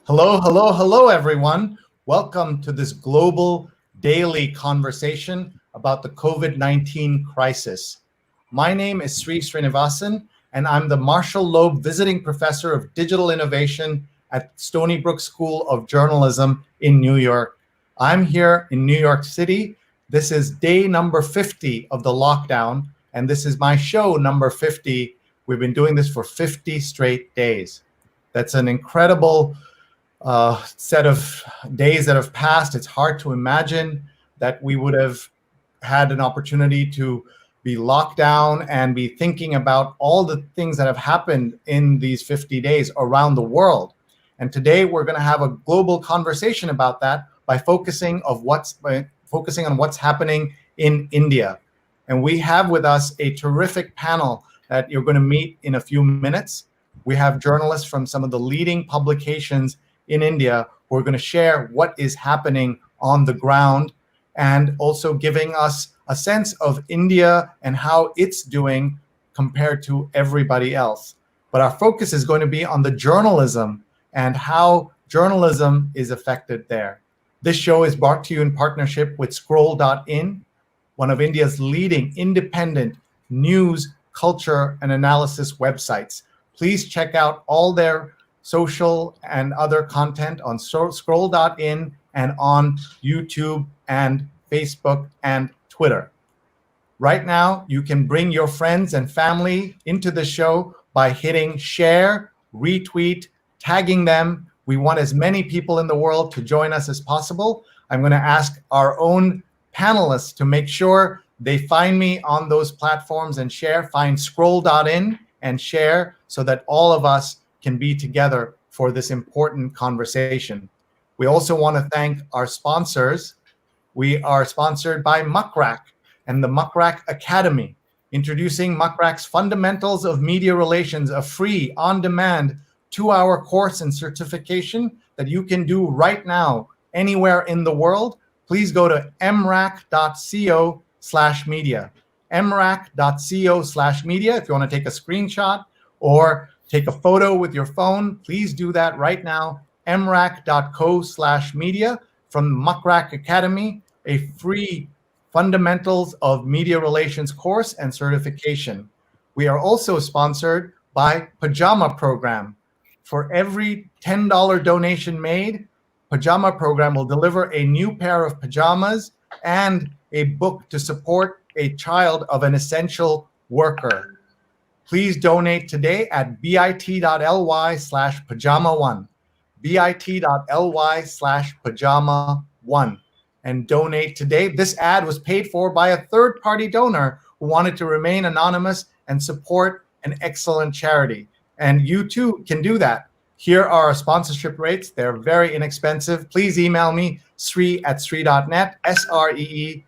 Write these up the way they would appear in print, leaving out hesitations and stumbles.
Hello, hello, hello, everyone. Welcome to this global daily conversation about the COVID-19 crisis. My name is Sree Srinivasan, and I'm the Marshall Loeb Visiting Professor of Digital Innovation at Stony Brook School of Journalism in New York. I'm here in New York City. This is day number 50 of the lockdown, and this is my show number 50. We've been doing this for 50 straight days. That's an incredible set of days that have passed. It's hard to imagine that we would have had an opportunity to be locked down and be thinking about all the things that have happened in these 50 days around the world. And today we're going to have a global conversation about that by focusing on what's happening in India. And we have with us a terrific panel that you're going to meet in a few minutes. We have journalists from some of the leading publications in India who are going to share what is happening on the ground and also giving us a sense of India and how it's doing compared to everybody else. But our focus is going to be on the journalism and how journalism is affected there. This show is brought to you in partnership with Scroll.in, one of India's leading independent news, culture, and analysis websites. Please check out all their social and other content on Scroll.in and on YouTube and Facebook and Twitter. Right now, you can bring your friends and family into the show by hitting share, retweet, tagging them. We want as many people in the world to join us as possible. I'm going to ask our own panelists to make sure they find me on those platforms and share. Find Scroll.in and share so that all of us can be together for this important conversation. We also want to thank our sponsors. We are sponsored by Muckrack and the Muckrack Academy, introducing Muckrack's Fundamentals of Media Relations, a free, on-demand, 2-hour course and certification that you can do right now anywhere in the world. Please go to mrac.co/media, mrac.co/media if you want to take a screenshot or take a photo with your phone. Please do that right now. mrac.co/media from Muckrack Academy, a free Fundamentals of Media Relations course and certification. We are also sponsored by Pajama Program. For every $10 donation made, Pajama Program will deliver a new pair of pajamas and a book to support a child of an essential worker. Please donate today at bit.ly/pajama1, bit.ly/pajama1, and donate today. This ad was paid for by a third-party donor who wanted to remain anonymous and support an excellent charity. And you too can do that. Here are our sponsorship rates. They're very inexpensive. Please email me, sree@sree.net, sree@sree.net.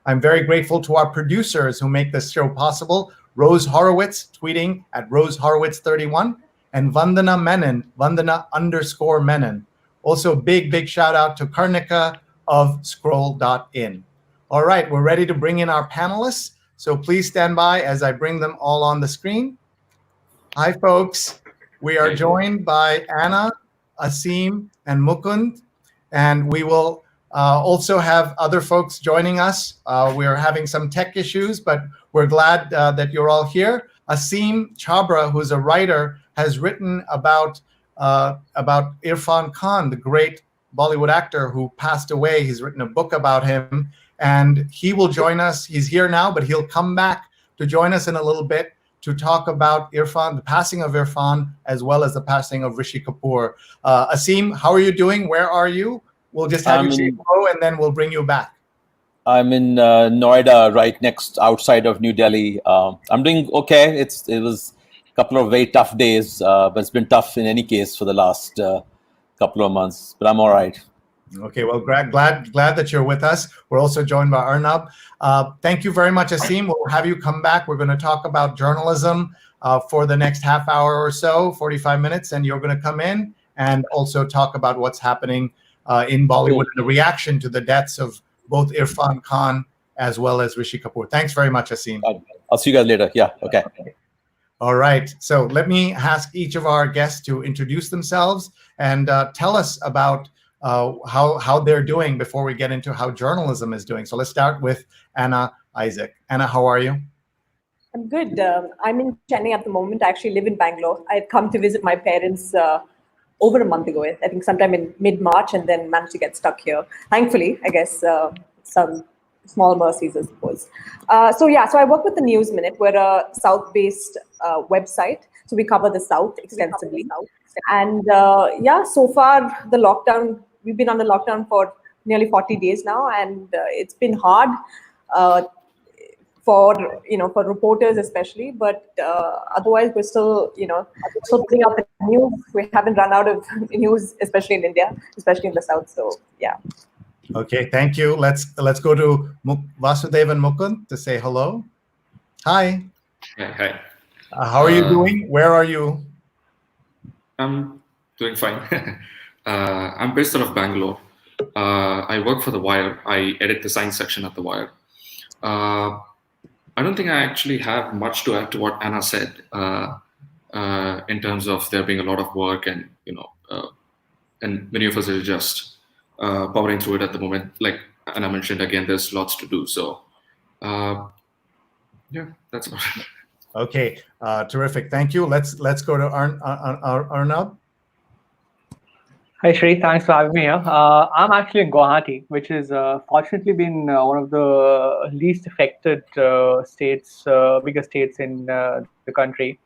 I'm very grateful to our producers who make this show possible. Rose Horowitz, tweeting at RoseHorowitz31, and Vandana Menon, Vandana_Menon. Also, big shout out to Karnika of Scroll.in. All right, we're ready to bring in our panelists. So please stand by as I bring them all on the screen. Hi, folks. We are joined by Anna, Aseem, and Mukunth, and we will also have other folks joining us. We are having some tech issues, but we're glad that you're all here. Aseem Chabbra, who's a writer, has written about Irfan Khan, the great Bollywood actor who passed away. He's written a book about him, and he will join us. He's here now, but he'll come back to join us in a little bit to talk about Irfan, the passing of Irfan, as well as the passing of Rishi Kapoor. Aseem, how are you doing? Where are you? We'll just have you say hello, and then we'll bring you back. I'm in Noida, right outside of New Delhi. I'm doing okay. It was a couple of very tough days, but it's been tough in any case for the last couple of months. But I'm all right. Okay, well, glad that you're with us. We're also joined by Arunabh. Thank you very much, Aseem. We'll have you come back. We're going to talk about journalism for the next half hour or so, 45 minutes, and you're going to come in and also talk about what's happening in Bollywood and the reaction to the deaths of both Irfan Khan as well as Rishi Kapoor. Thanks very much, Aseem. I'll see you guys later. Yeah, okay. All right. So let me ask each of our guests to introduce themselves and tell us about how they're doing before we get into how journalism is doing. So let's start with Anna Isaac. Anna, how are you? I'm good. I'm in Chennai at the moment. I actually live in Bangalore. I'd come to visit my parents over a month ago, I think sometime in mid-March, and then managed to get stuck here. Thankfully, I guess some small mercies, I suppose. So I work with the News Minute. We're a South-based website, so we cover the South extensively. And so far the lockdown, we've been on the lockdown for nearly 40 days now, and it's been hard. For reporters especially, but otherwise we're still putting out the news. We haven't run out of news, especially in India, especially in the South. So yeah. Okay, thank you. Let's go to Vasudevan Mukunth to say hello. Hi. Hi. How are you doing? Where are you? I'm doing fine. I'm based out of Bangalore. I work for The Wire. I edit the science section at The Wire. I don't think I actually have much to add to what Anna said in terms of there being a lot of work and and many of us are just powering through it at the moment. Like Anna mentioned, again, there's lots to do. So that's about it. Okay, terrific. Thank you. Let's go to Arunabh. Hi, Sree. Thanks for having me here. I'm actually in Guwahati, which has fortunately been one of the least affected states, bigger states in the country.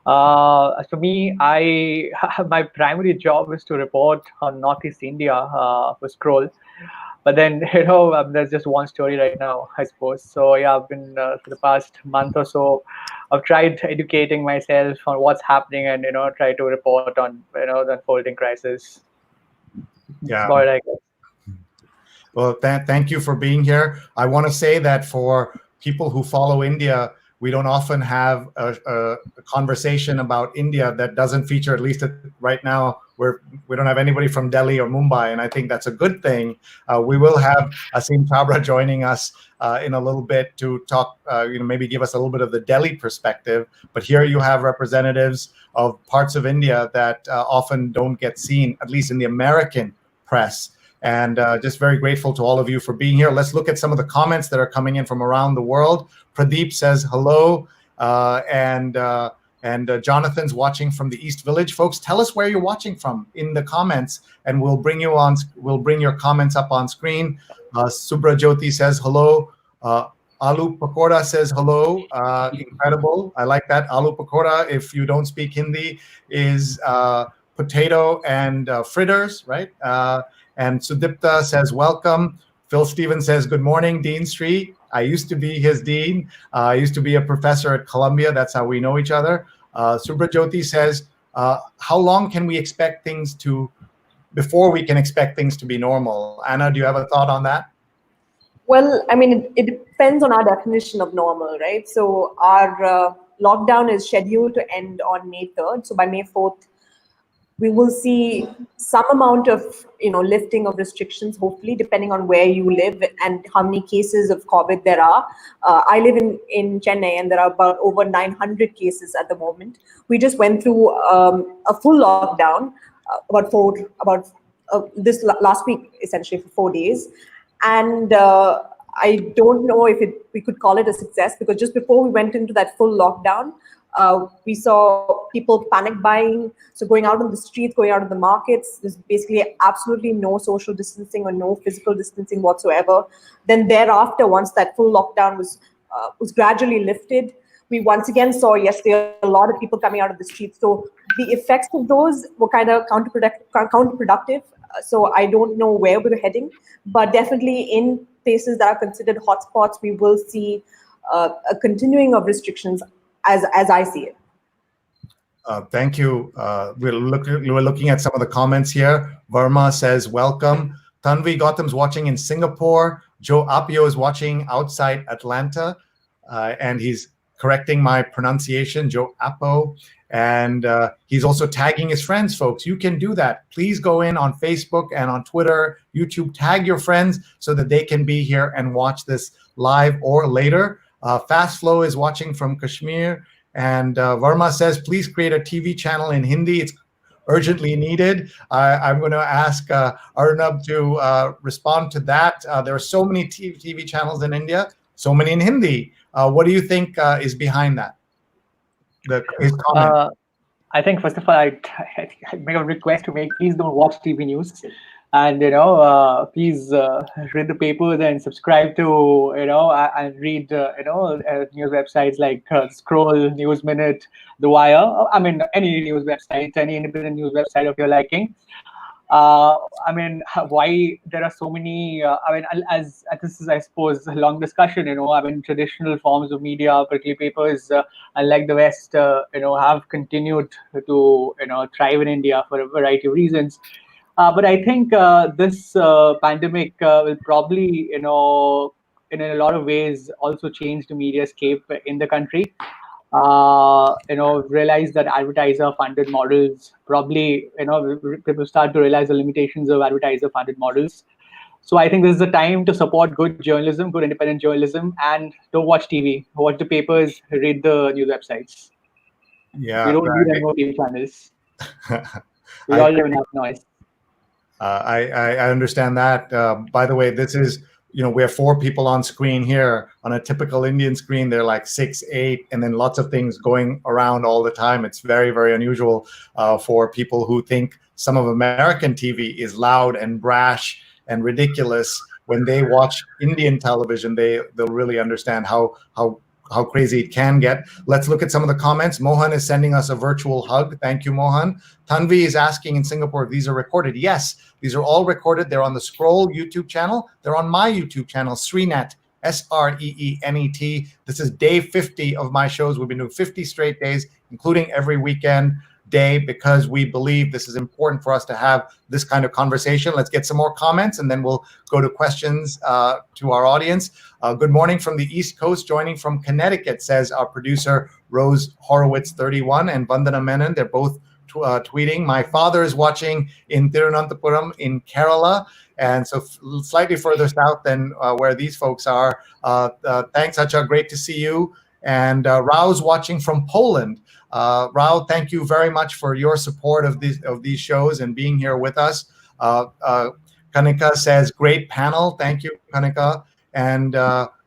As for me, my primary job is to report on Northeast India for Scroll. But then, there's just one story right now, I suppose. So yeah, I've been for the past month or so, I've tried educating myself on what's happening and try to report on the unfolding crisis. Yeah. About it, I guess. Well, thank you for being here. I want to say that for people who follow India, we don't often have a conversation about India that doesn't feature, at least right now, we don't have anybody from Delhi or Mumbai, and I think that's a good thing. We will have Aseem Chabbra joining us in a little bit to talk, maybe give us a little bit of the Delhi perspective. But here you have representatives of parts of India that often don't get seen, at least in the American press. And just very grateful to all of you for being here. Let's look at some of the comments that are coming in from around the world. Pradeep says hello, and Jonathan's watching from the East Village. Folks, tell us where you're watching from in the comments, and we'll bring your comments up on screen. Subra Jyoti says hello. Aloo Pakoda says hello. Incredible. I like that. Aloo Pakoda, if you don't speak Hindi, is potato and fritters, right? And Sudipta says, welcome. Phil Stevens says, good morning, Dean Sree. I used to be his dean. I used to be a professor at Columbia. That's how we know each other. Subra Jyoti says, how long can we expect things before we can expect things to be normal? Anna, do you have a thought on that? Well, I mean, it depends on our definition of normal, right? So our lockdown is scheduled to end on May 3rd. So by May 4th, we will see some amount of lifting of restrictions, hopefully, depending on where you live and how many cases of COVID there are. I live in Chennai, and there are about over 900 cases at the moment. We just went through a full lockdown this last week, essentially for 4 days, and I don't know if we could call it a success, because just before we went into that full lockdown, we saw people panic buying, so going out on the streets, going out of the markets. There's basically absolutely no social distancing or no physical distancing whatsoever. Then thereafter, once that full lockdown was gradually lifted, we once again saw yesterday a lot of people coming out of the streets. So the effects of those were kind of counterproductive. So I don't know where we're heading, but definitely in places that are considered hotspots, we will see a continuing of restrictions as I see it. Thank you. We're looking at some of the comments here. Verma says, welcome. Tanvi Gautam's watching in Singapore. Joe Apio is watching outside Atlanta, and he's correcting my pronunciation, Joe Apo. And he's also tagging his friends, folks. You can do that. Please go in on Facebook and on Twitter, YouTube, tag your friends so that they can be here and watch this live or later. Fast Flow is watching from Kashmir, And Verma says, please create a TV channel in Hindi. It's urgently needed. I'm going to ask Arunabh to respond to that. There are so many TV channels in India, so many in Hindi. What do you think is behind that? His comment. I think first of all, I make a request to please don't watch TV news, and please read the papers and subscribe to and read news websites like Scroll, News Minute, The Wire. I mean, any news website, any independent news website of your liking. I mean, why there are so many? I mean, as this is, I suppose, a long discussion. I mean, traditional forms of media, particularly papers, unlike the West, have continued to thrive in India for a variety of reasons. But I think this pandemic will probably, in a lot of ways, also change the media scape in the country. Realize that advertiser-funded models probably, people start to realize the limitations of advertiser-funded models. So I think this is the time to support good journalism, good independent journalism, and don't watch TV. Watch the papers, read the news websites. Yeah, we don't need any more TV channels. We all live in enough noise. I understand that. By the way, this is, we have 4 people on screen here. On a typical Indian screen, they're like 6, 8, and then lots of things going around all the time. It's very, very unusual for people who think some of American TV is loud and brash and ridiculous. When they watch Indian television, they'll really understand how crazy it can get. Let's look at some of the comments. Mohan is sending us a virtual hug. Thank you, Mohan. Tanvi is asking in Singapore if these are recorded. Yes, these are all recorded. They're on the Scroll YouTube channel. They're on my YouTube channel, Sreenet, Sreenet. This is day 50 of my shows. We've been doing 50 straight days, including every weekend day, because we believe this is important for us to have this kind of conversation. Let's get some more comments, and then we'll go to questions to our audience. Good morning from the East Coast. Joining from Connecticut, says our producer, Rose Horowitz 31, and Vandana Menon. They're both tweeting. My father is watching in Tirunanthapuram in Kerala, and so slightly further south than where these folks are. Thanks, Acha. Great to see you. And Rao's watching from Poland. Rao, thank you very much for your support of these shows and being here with us. Kanika says, great panel. Thank you, Kanika. And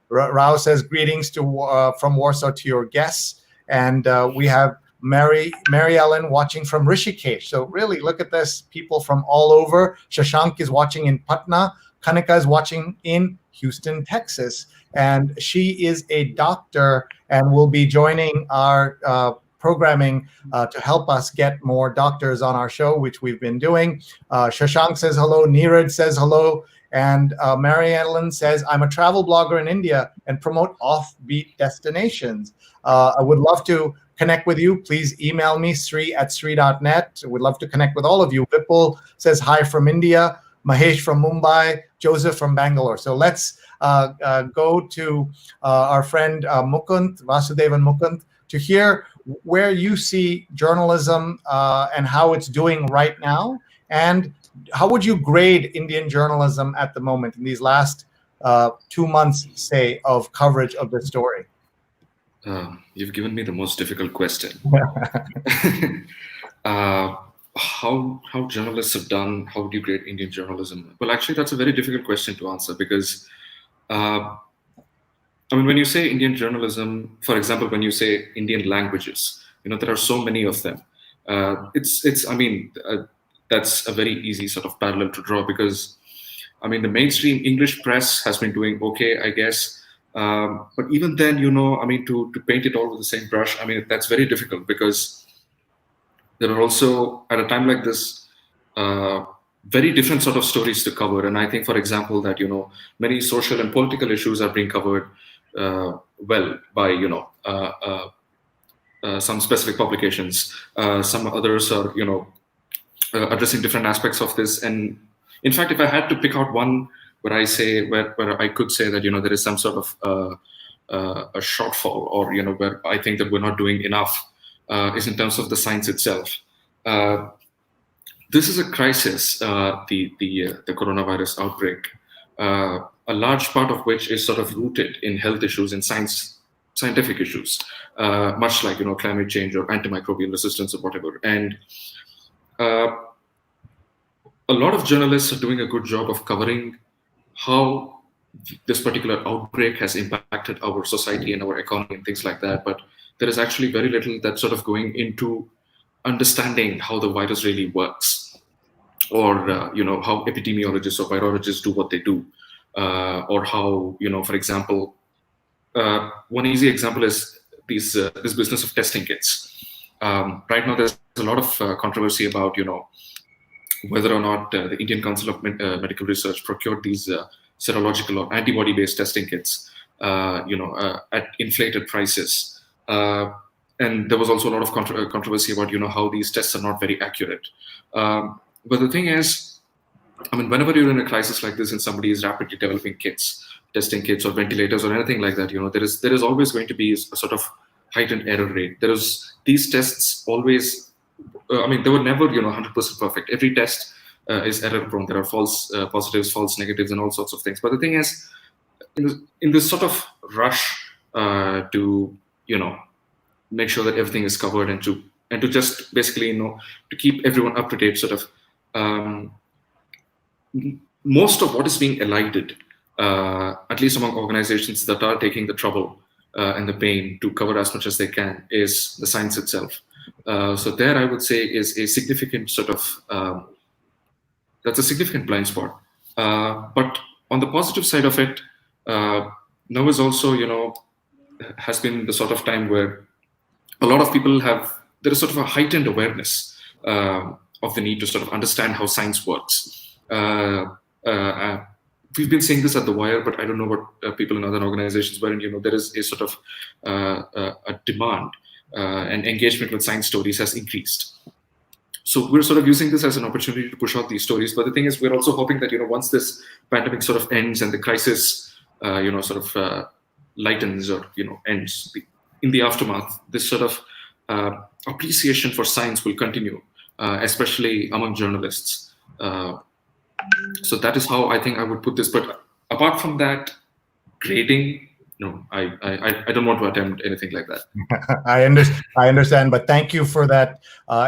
Rao says, greetings from Warsaw to your guests. And we have Mary Ellen watching from Rishikesh. So really, look at this, people from all over. Shashank is watching in Patna. Kanika is watching in Houston, Texas. And she is a doctor and will be joining our programming to help us get more doctors on our show, which we've been doing. Shashank says hello. Neeraj says hello. And Mary Ellen says, I'm a travel blogger in India and promote offbeat destinations. I would love to connect with you. Please email me, sree@sree.net. We'd love to connect with all of you. Vipul says hi from India. Mahesh from Mumbai. Joseph from Bangalore. So let's go to our friend Mukunth, Vasudevan Mukunth, to hear where you see journalism and how it's doing right now, and how would you grade Indian journalism at the moment in these last 2 months, say, of coverage of the story? You've given me the most difficult question. How journalists have done, how would you grade Indian journalism? Well, actually, that's a very difficult question to answer because, I mean, when you say Indian journalism, for example, when you say Indian languages, there are so many of them. That's a very easy sort of parallel to draw because, I mean, the mainstream English press has been doing okay, I guess. But even then, to paint it all with the same brush, I mean, that's very difficult because there are also, at a time like this, very different sort of stories to cover. And I think, for example, that, many social and political issues are being covered well by, some specific publications. Some others are, addressing different aspects of this. And in fact, if I had to pick out one where I could say that, there is some sort of a shortfall or, where I think that we're not doing enough is in terms of the science itself. This is a crisis, the coronavirus outbreak, a large part of which is sort of rooted in health issues, in science scientific issues, much like climate change or antimicrobial resistance or whatever. And a lot of journalists are doing a good job of covering how this particular outbreak has impacted our society and our economy and things like that. But there is actually very little that's sort of going into understanding how the virus really works, or how epidemiologists or virologists do what they do, or how for example, one easy example is this business of testing kits. Right now, there's a lot of controversy about whether or not the Indian Council of Medical Research procured these serological or antibody-based testing kits, at inflated prices. And there was also a lot of controversy about how these tests are not very accurate. But the thing is, whenever you're in a crisis like this and somebody is rapidly developing kits, testing kits or ventilators or anything like that, there is always going to be a sort of heightened error rate. These tests always, they were never 100% perfect. Every test is error prone. There are false positives, false negatives, and all sorts of things. But the thing is, in this sort of rush to make sure that everything is covered and to just basically to keep everyone up to date, sort of most of what is being elided, at least among organizations that are taking the trouble and the pain to cover as much as they can, is the science itself. So there, I would say, is a significant sort of that's a significant blind spot. But on the positive side of it, now is also has been the sort of time where a lot of people there is sort of a heightened awareness of the need to sort of understand how science works. We've been seeing this at The Wire, but I don't know what people in other organizations, wherein there is a sort of a demand and engagement with science stories has increased. So we're sort of using this as an opportunity to push out these stories. But the thing is, we're also hoping that once this pandemic sort of ends and the crisis sort of lightens or ends, in the aftermath, this sort of appreciation for science will continue, especially among journalists. So that is how I think I would put this. But apart from that, grading, no, I don't want to attempt anything like that. I understand, but thank you for that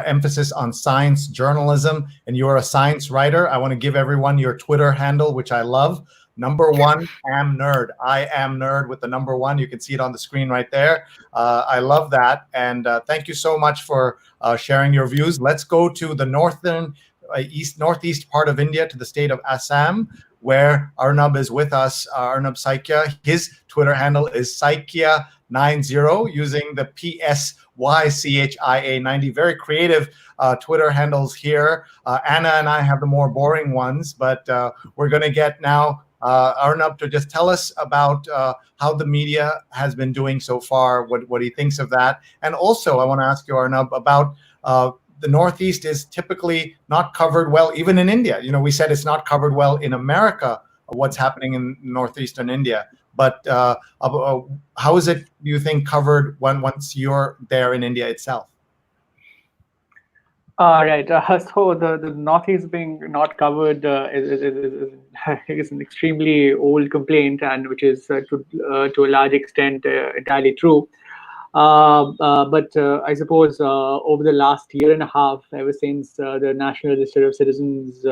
emphasis on science journalism. And you're a science writer. I want to give everyone your Twitter handle, which I love. #1 am nerd. I am nerd with the #1. You can see it on the screen right there. I love that, and thank you so much for sharing your views. Let's go to the northeast part of India, to the state of Assam, where Arunabh is with us. Arunabh Saikia. His Twitter handle is Saikia90, using the PSYCHIA90. Very creative Twitter handles here. Anna and I have the more boring ones, but we're going to get now Arunabh to just tell us about how the media has been doing so far, what he thinks of that. And also, I want to ask you, Arunabh, about the Northeast is typically not covered well, even in India. We said it's not covered well in America, what's happening in Northeastern India. But how is it, do you think, covered once you're there in India itself? Right. So the Northeast being not covered is an extremely old complaint, and which is to a large extent entirely true. But I suppose over the last year and a half, ever since the National Register of Citizens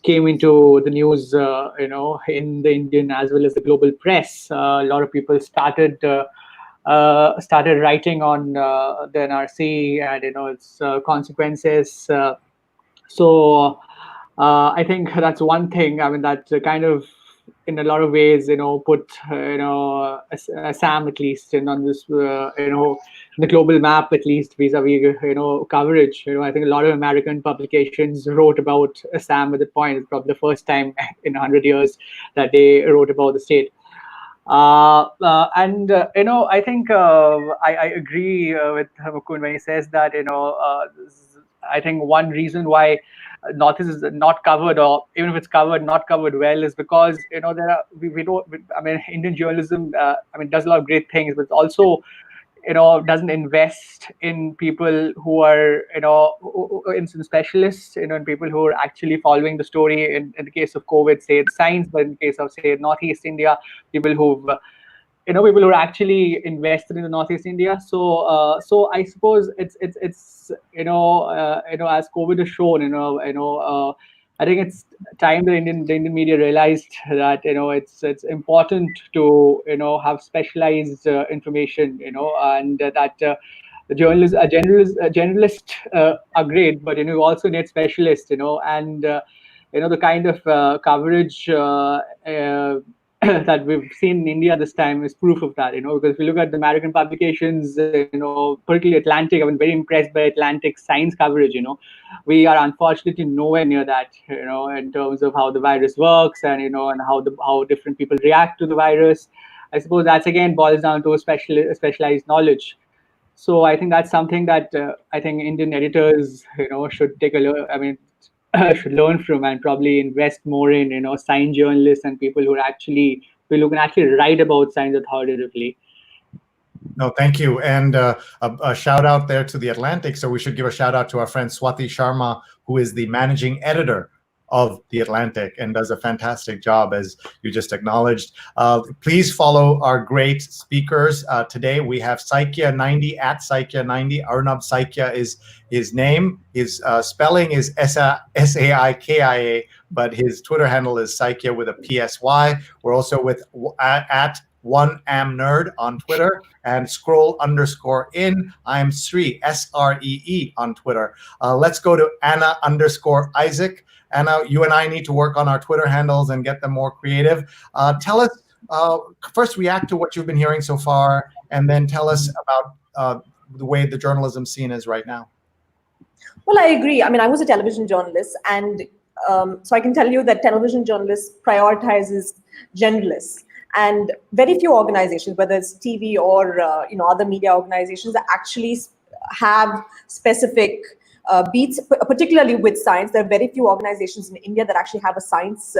came into the news, in the Indian as well as the global press, a lot of people started writing on the NRC and its consequences. So I think that's one thing. That kind of, in a lot of ways, put Assam at least on this, the global map, at least vis-a-vis coverage. I think a lot of American publications wrote about Assam at that point. It's probably the first time in 100 years that they wrote about the state. And I think I agree with Mukund when he says that I think one reason why Northeast is not covered, or even if it's covered, not covered well, is because Indian journalism does a lot of great things, but also doesn't invest in people who are in specialists, in people who are actually following the story. In the case of COVID, say it's science, but in the case of, say, Northeast India, people who've people who are actually invested in the Northeast India. So I suppose it's as COVID has shown, I think it's time the Indian media realized that it's important to have specialized information, and that the generalists are great, but you also need specialists, and the kind of coverage that we've seen in India this time is proof of that, because if you look at the American publications, particularly Atlantic, I've been very impressed by Atlantic science coverage. We are unfortunately nowhere near that, in terms of how the virus works and, and how different people react to the virus. I suppose that's again boils down to a specialized knowledge. So I think that's something that I think Indian editors, should take a look. I mean, should learn from and probably invest more in, science journalists and people who can actually write about science authoritatively. No, thank you. And a shout out there to the Atlantic. So we should give a shout out to our friend Swati Sharma, who is the managing editor of the Atlantic and does a fantastic job, as you just acknowledged. Please follow our great speakers. Today we have Saikia90 at Saikia90. Arunabh Saikia is his name. His spelling is Saikia, but his Twitter handle is Saikia with a PSY. We're also with at 1amnerd on Twitter, and scroll_in. I'm Sree, Sree on Twitter. Let's go to Anna_Isaac. Anna, you and I need to work on our Twitter handles and get them more creative. Tell us, first react to what you've been hearing so far, and then tell us about the way the journalism scene is right now. Well, I agree. I mean, I was a television journalist, and so I can tell you that television journalists prioritizes generalists. And very few organizations, whether it's TV or other media organizations, that actually have specific beats, particularly with science. There are very few organizations in India that actually have a science,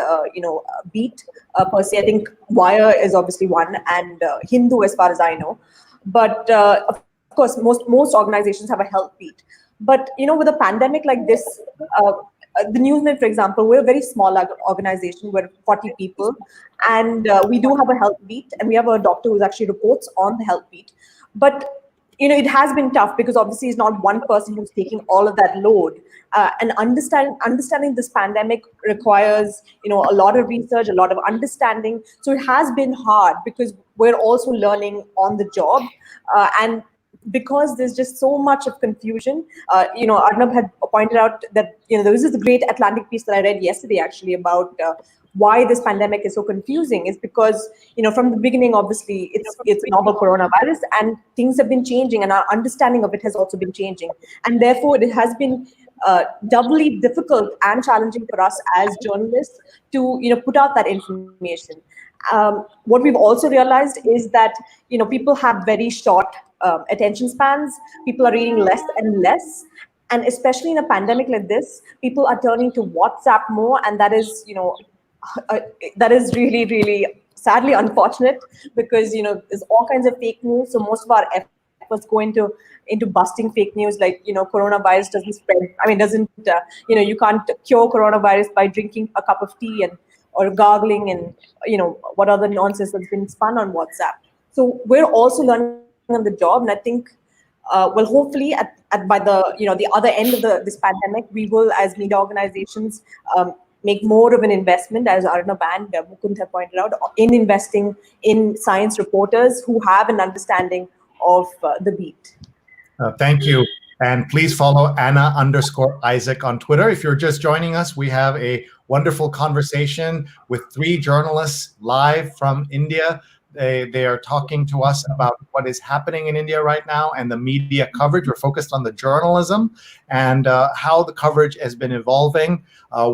beat per se. I think Wire is obviously one, and Hindu, as far as I know. But of course, most organizations have a health beat. But with a pandemic like this, the Newsnet, for example, we're a very small organization. We're 40 people, and we do have a health beat, and we have a doctor who actually reports on the health beat. But it has been tough because obviously it's not one person who's taking all of that load. And understanding this pandemic requires a lot of research, a lot of understanding. So it has been hard because we're also learning on the job, and because there's just so much of confusion. Arunabh had pointed out that there was this great Atlantic piece that I read yesterday actually about why this pandemic is so confusing. Is because from the beginning, obviously it's novel coronavirus, and things have been changing, and our understanding of it has also been changing, and therefore it has been doubly difficult and challenging for us as journalists to put out that information. What we've also realized is that people have very short attention spans. People are reading less and less, and especially in a pandemic like this, people are turning to WhatsApp more, and that is that is really, really sadly unfortunate, because there's all kinds of fake news. So most of our efforts go into busting fake news, like coronavirus doesn't spread. I mean, doesn't you can't cure coronavirus by drinking a cup of tea or gargling and what other nonsense that's been spun on WhatsApp. So we're also learning on the job, and I think hopefully by the other end of this pandemic, we will, as media organizations, make more of an investment, as Arunabh and Mukunth have pointed out, in investing in science reporters who have an understanding of the beat. Thank you. And please follow Anna_Isaac on Twitter. If you're just joining us, we have a wonderful conversation with 3 journalists live from India. They are talking to us about what is happening in India right now and the media coverage. We're focused on the journalism and how the coverage has been evolving.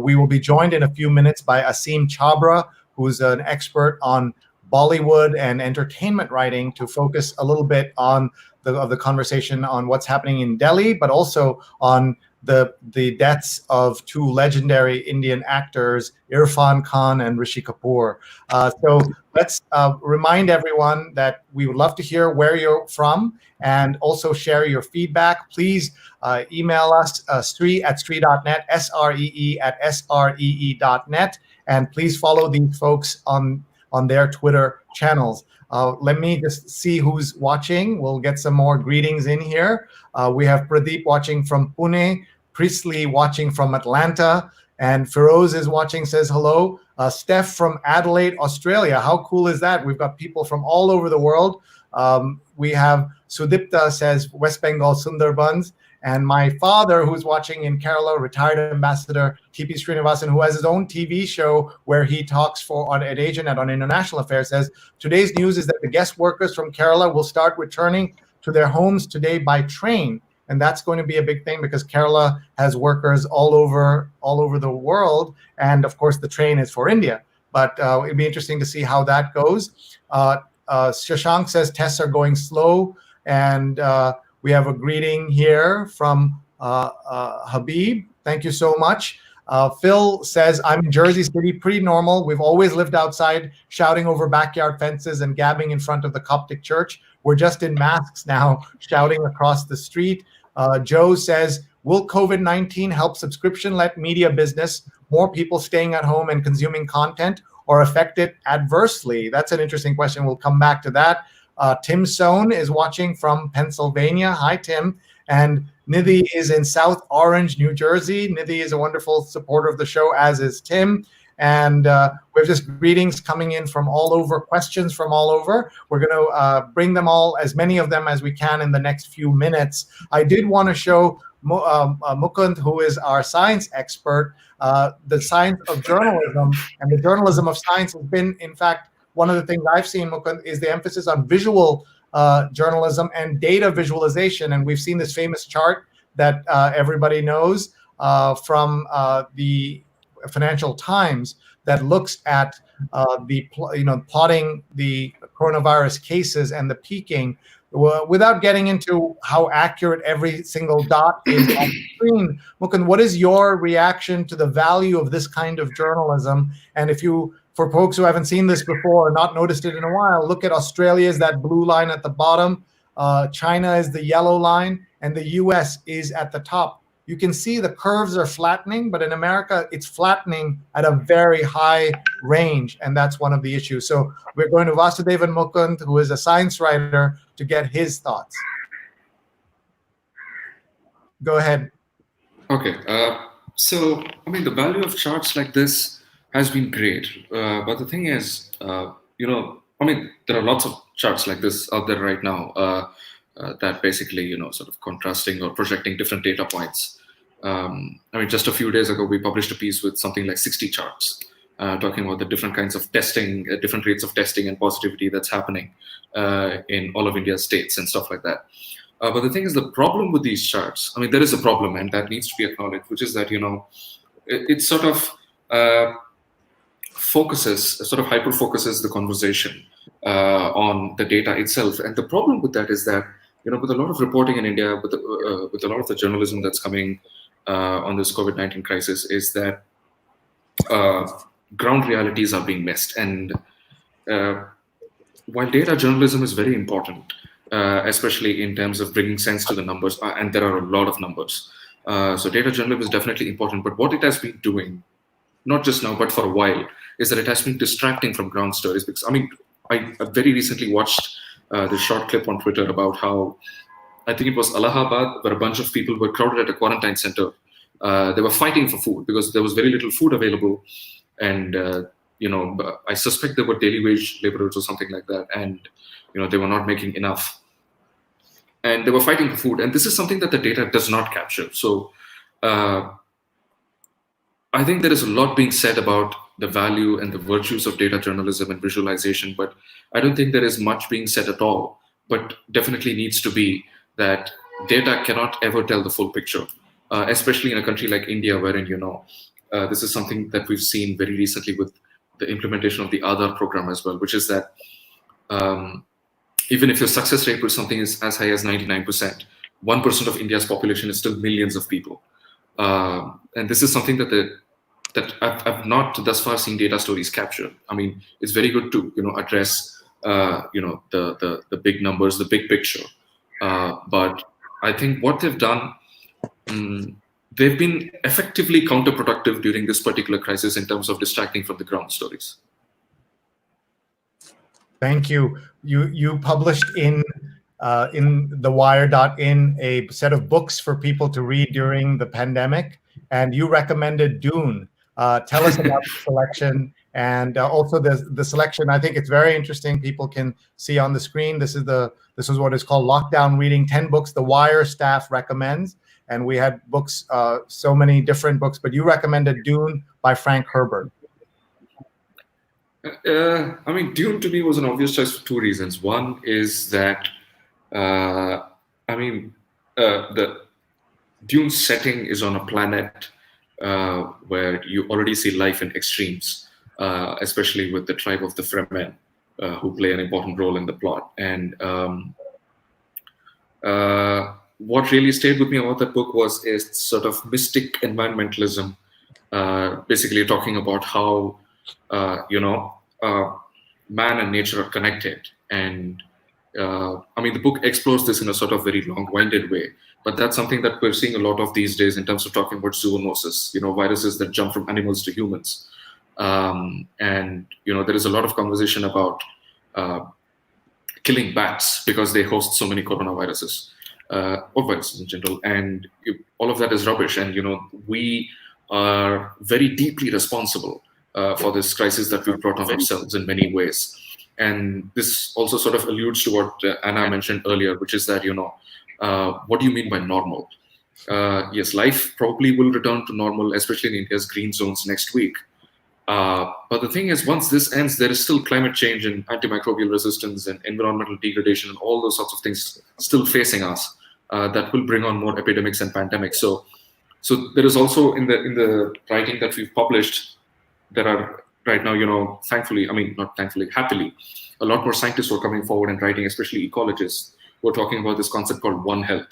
We will be joined in a few minutes by Aseem Chabbra, who's an expert on Bollywood and entertainment writing, to focus a little bit on the conversation on what's happening in Delhi, but also on the deaths of 2 legendary Indian actors, Irfan Khan and Rishi Kapoor. So let's remind everyone that we would love to hear where you're from and also share your feedback. Please email us, Sree@sree.net, Sree@sree.net, and please follow these folks on on their Twitter channels. Let me just see who's watching. We'll get some more greetings in here. We have Pradeep watching from Pune, Priestley watching from Atlanta, and Feroz is watching, says hello. Steph from Adelaide, Australia. How cool is that? We've got people from all over the world. We have Sudipta says West Bengal Sundarbans. And my father, who's watching in Kerala, retired ambassador T.P. Srinivasan, who has his own TV show where he talks at Asianet on international affairs, says, today's news is that the guest workers from Kerala will start returning to their homes today by train. And that's going to be a big thing because Kerala has workers all over the world. And of course, the train is for India. But it'd be interesting to see how that goes. Shashank says tests are going slow. And we have a greeting here from Habib. Thank you so much. Phil says, I'm in Jersey City, pretty normal. We've always lived outside, shouting over backyard fences and gabbing in front of the Coptic church. We're just in masks now, shouting across the street. Joe says, will COVID-19 help subscription-led media business, more people staying at home and consuming content, or affect it adversely? That's an interesting question. We'll come back to that. Tim Sohn is watching from Pennsylvania. Hi, Tim. And Nidhi is in South Orange, New Jersey. Nidhi is a wonderful supporter of the show, as is Tim. And we have just greetings coming in from all over, questions from all over. We're going to bring them all, as many of them as we can in the next few minutes. I did want to show Mukunth, who is our science expert, the science of journalism. And the journalism of science has been, in fact, one of the things I've seen, Mukunth, is the emphasis on visual journalism and data visualization. And we've seen this famous chart that everybody knows from the Financial Times that looks at plotting the coronavirus cases and the peaking, without getting into how accurate every single dot is on the screen. Mukunth, what is your reaction to the value of this kind of journalism? And if you, for folks who haven't seen this before or not noticed it in a while, look at Australia is that blue line at the bottom, China is the yellow line, and the US is at the top. You can see the curves are flattening, but in America, it's flattening at a very high range, and that's one of the issues. So we're going to Vasudevan Mukunth, who is a science writer, to get his thoughts. Go ahead. Okay. So, I mean, the value of charts like this has been great. But the thing is, I mean, there are lots of charts like this out there right now that basically, sort of contrasting or projecting different data points. I mean, just a few days ago, we published a piece with something like 60 charts talking about the different kinds of testing, different rates of testing and positivity that's happening in all of India's states and stuff like that. But the thing is, the problem with these charts, I mean, there is a problem, and that needs to be acknowledged, which is that, it sort of hyper-focuses the conversation on the data itself. And the problem with that is that, with a lot of reporting in India, with a lot of the journalism that's coming on this COVID-19 crisis, is that ground realities are being missed. And while data journalism is very important, especially in terms of bringing sense to the numbers, and there are a lot of numbers. So data journalism is definitely important, but what it has been doing, not just now, but for a while, is that it has been distracting from ground stories. Because, I mean, I very recently watched this short clip on Twitter about how, I think it was Allahabad, where a bunch of people were crowded at a quarantine center. They were fighting for food because there was very little food available. And, I suspect they were daily wage laborers or something like that. And, they were not making enough. And they were fighting for food. And this is something that the data does not capture. So I think there is a lot being said about the value and the virtues of data journalism and visualization, but I don't think there is much being said at all. But definitely needs to be that data cannot ever tell the full picture, especially in a country like India, wherein, this is something that we've seen very recently with the implementation of the Aadhaar program as well, which is that even if your success rate with something is as high as 99%, 1% of India's population is still millions of people. And this is something that I've not thus far seen data stories capture. I mean, it's very good to address the big numbers, the big picture. But I think what they've done, they've been effectively counterproductive during this particular crisis in terms of distracting from the ground stories. Thank you. You published in thewire.in a set of books for people to read during the pandemic, and you recommended Dune. Tell us about the selection and also the selection. I think it's very interesting. People can see on the screen. This is what is called lockdown reading. 10 books the Wire staff recommends, and we had books, so many different books. But you recommended Dune by Frank Herbert. I mean, Dune to me was an obvious choice for two reasons. One is that, the Dune setting is on a planet where you already see life in extremes, especially with the tribe of the Fremen, who play an important role in the plot. And what really stayed with me about that book was a sort of mystic environmentalism, basically talking about how man and nature are connected. And the book explores this in a sort of very long-winded way, but that's something that we're seeing a lot of these days in terms of talking about zoonosis, viruses that jump from animals to humans. There is a lot of conversation about killing bats because they host so many coronaviruses, or viruses in general. And all of that is rubbish. And, we are very deeply responsible for this crisis that we've brought on ourselves in many ways. And this also sort of alludes to what Anna mentioned earlier, which is that, what do you mean by normal? Yes, life probably will return to normal, especially in India's green zones next week. But the thing is, once this ends, there is still climate change and antimicrobial resistance and environmental degradation and all those sorts of things still facing us that will bring on more epidemics and pandemics. So there is also in the writing that we've published, there are right now, happily, a lot more scientists who are coming forward and writing, especially ecologists, who are talking about this concept called One Health,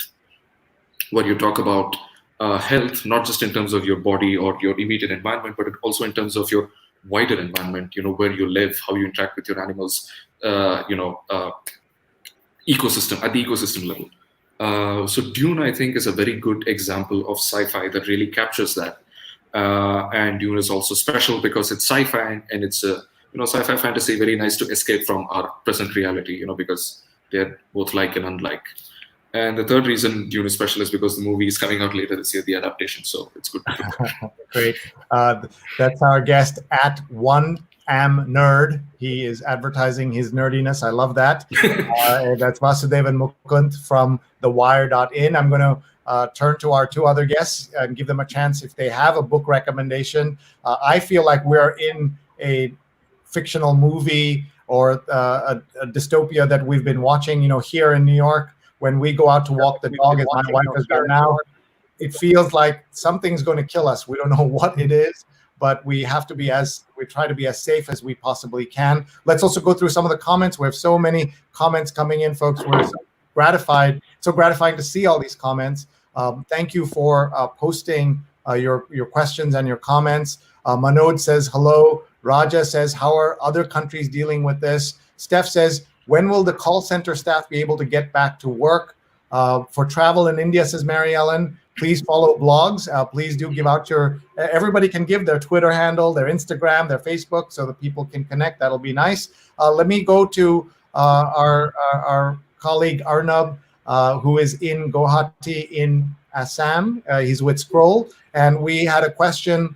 where you talk about health, not just in terms of your body or your immediate environment, but also in terms of your wider environment, where you live, how you interact with your animals, ecosystem, at the ecosystem level. So Dune, I think, is a very good example of sci-fi that really captures that. And Dune is also special because it's sci-fi, and it's a sci-fi fantasy, very nice to escape from our present reality, because they're both like and unlike. And the third reason Dune is special is because the movie is coming out later this year, the adaptation. So it's good. Great. That's our guest at 1amNerd. He is advertising his nerdiness. I love that. That's Vasudevan Mukunth from thewire.in. I'm going to turn to our two other guests and give them a chance if they have a book recommendation. I feel like we're in a fictional movie or a dystopia that we've been watching, here in New York. When we go out to walk the dog, as my wife has done now, it feels like something's going to kill us. We don't know what it is, but we try to be as safe as we possibly can. Let's also go through some of the comments. We have so many comments coming in, folks. We're so gratifying to see all these comments. Thank you for posting your questions and your comments. Manoj says hello. Raja says, how are other countries dealing with this? Steph says, when will the call center staff be able to get back to work? For travel in India, says Mary Ellen, please follow blogs. Please do give out everybody can give their Twitter handle, their Instagram, their Facebook, so that people can connect. That'll be nice. Let me go to our colleague Arunabh, who is in Guwahati in Assam. He's with Scroll. And we had a question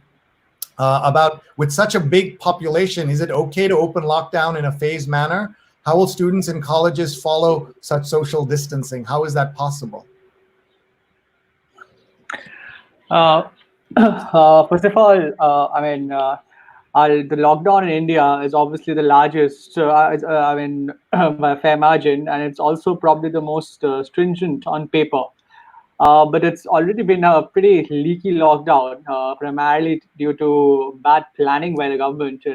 about, with such a big population, is it okay to open lockdown in a phased manner? How will students in colleges follow such social distancing? How is that possible? First of all, the lockdown in India is obviously the largest, by a fair margin, and it's also probably the most stringent on paper. But it's already been a pretty leaky lockdown, primarily due to bad planning by the government.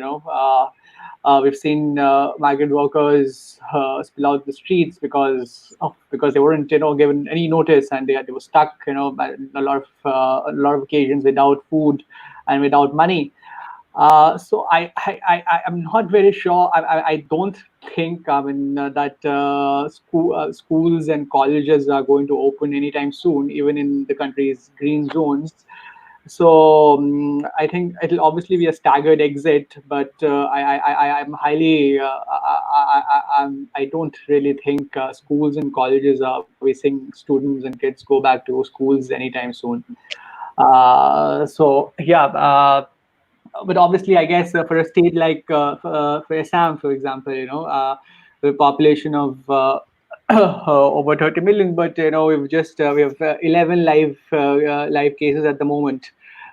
We've seen migrant workers spill out the streets because they weren't given any notice, and they were stuck a lot of occasions without food and without money. So I'm not very sure. I don't think that schools and colleges are going to open anytime soon, even in the country's green zones. So I think it'll obviously be a staggered exit, but I'm highly, I don't really think schools and colleges are wishing students and kids go back to schools anytime soon. So yeah, but obviously, I guess for a state like for Assam, for example, the population of over 30 million, but we've just we have 11 live cases at the moment,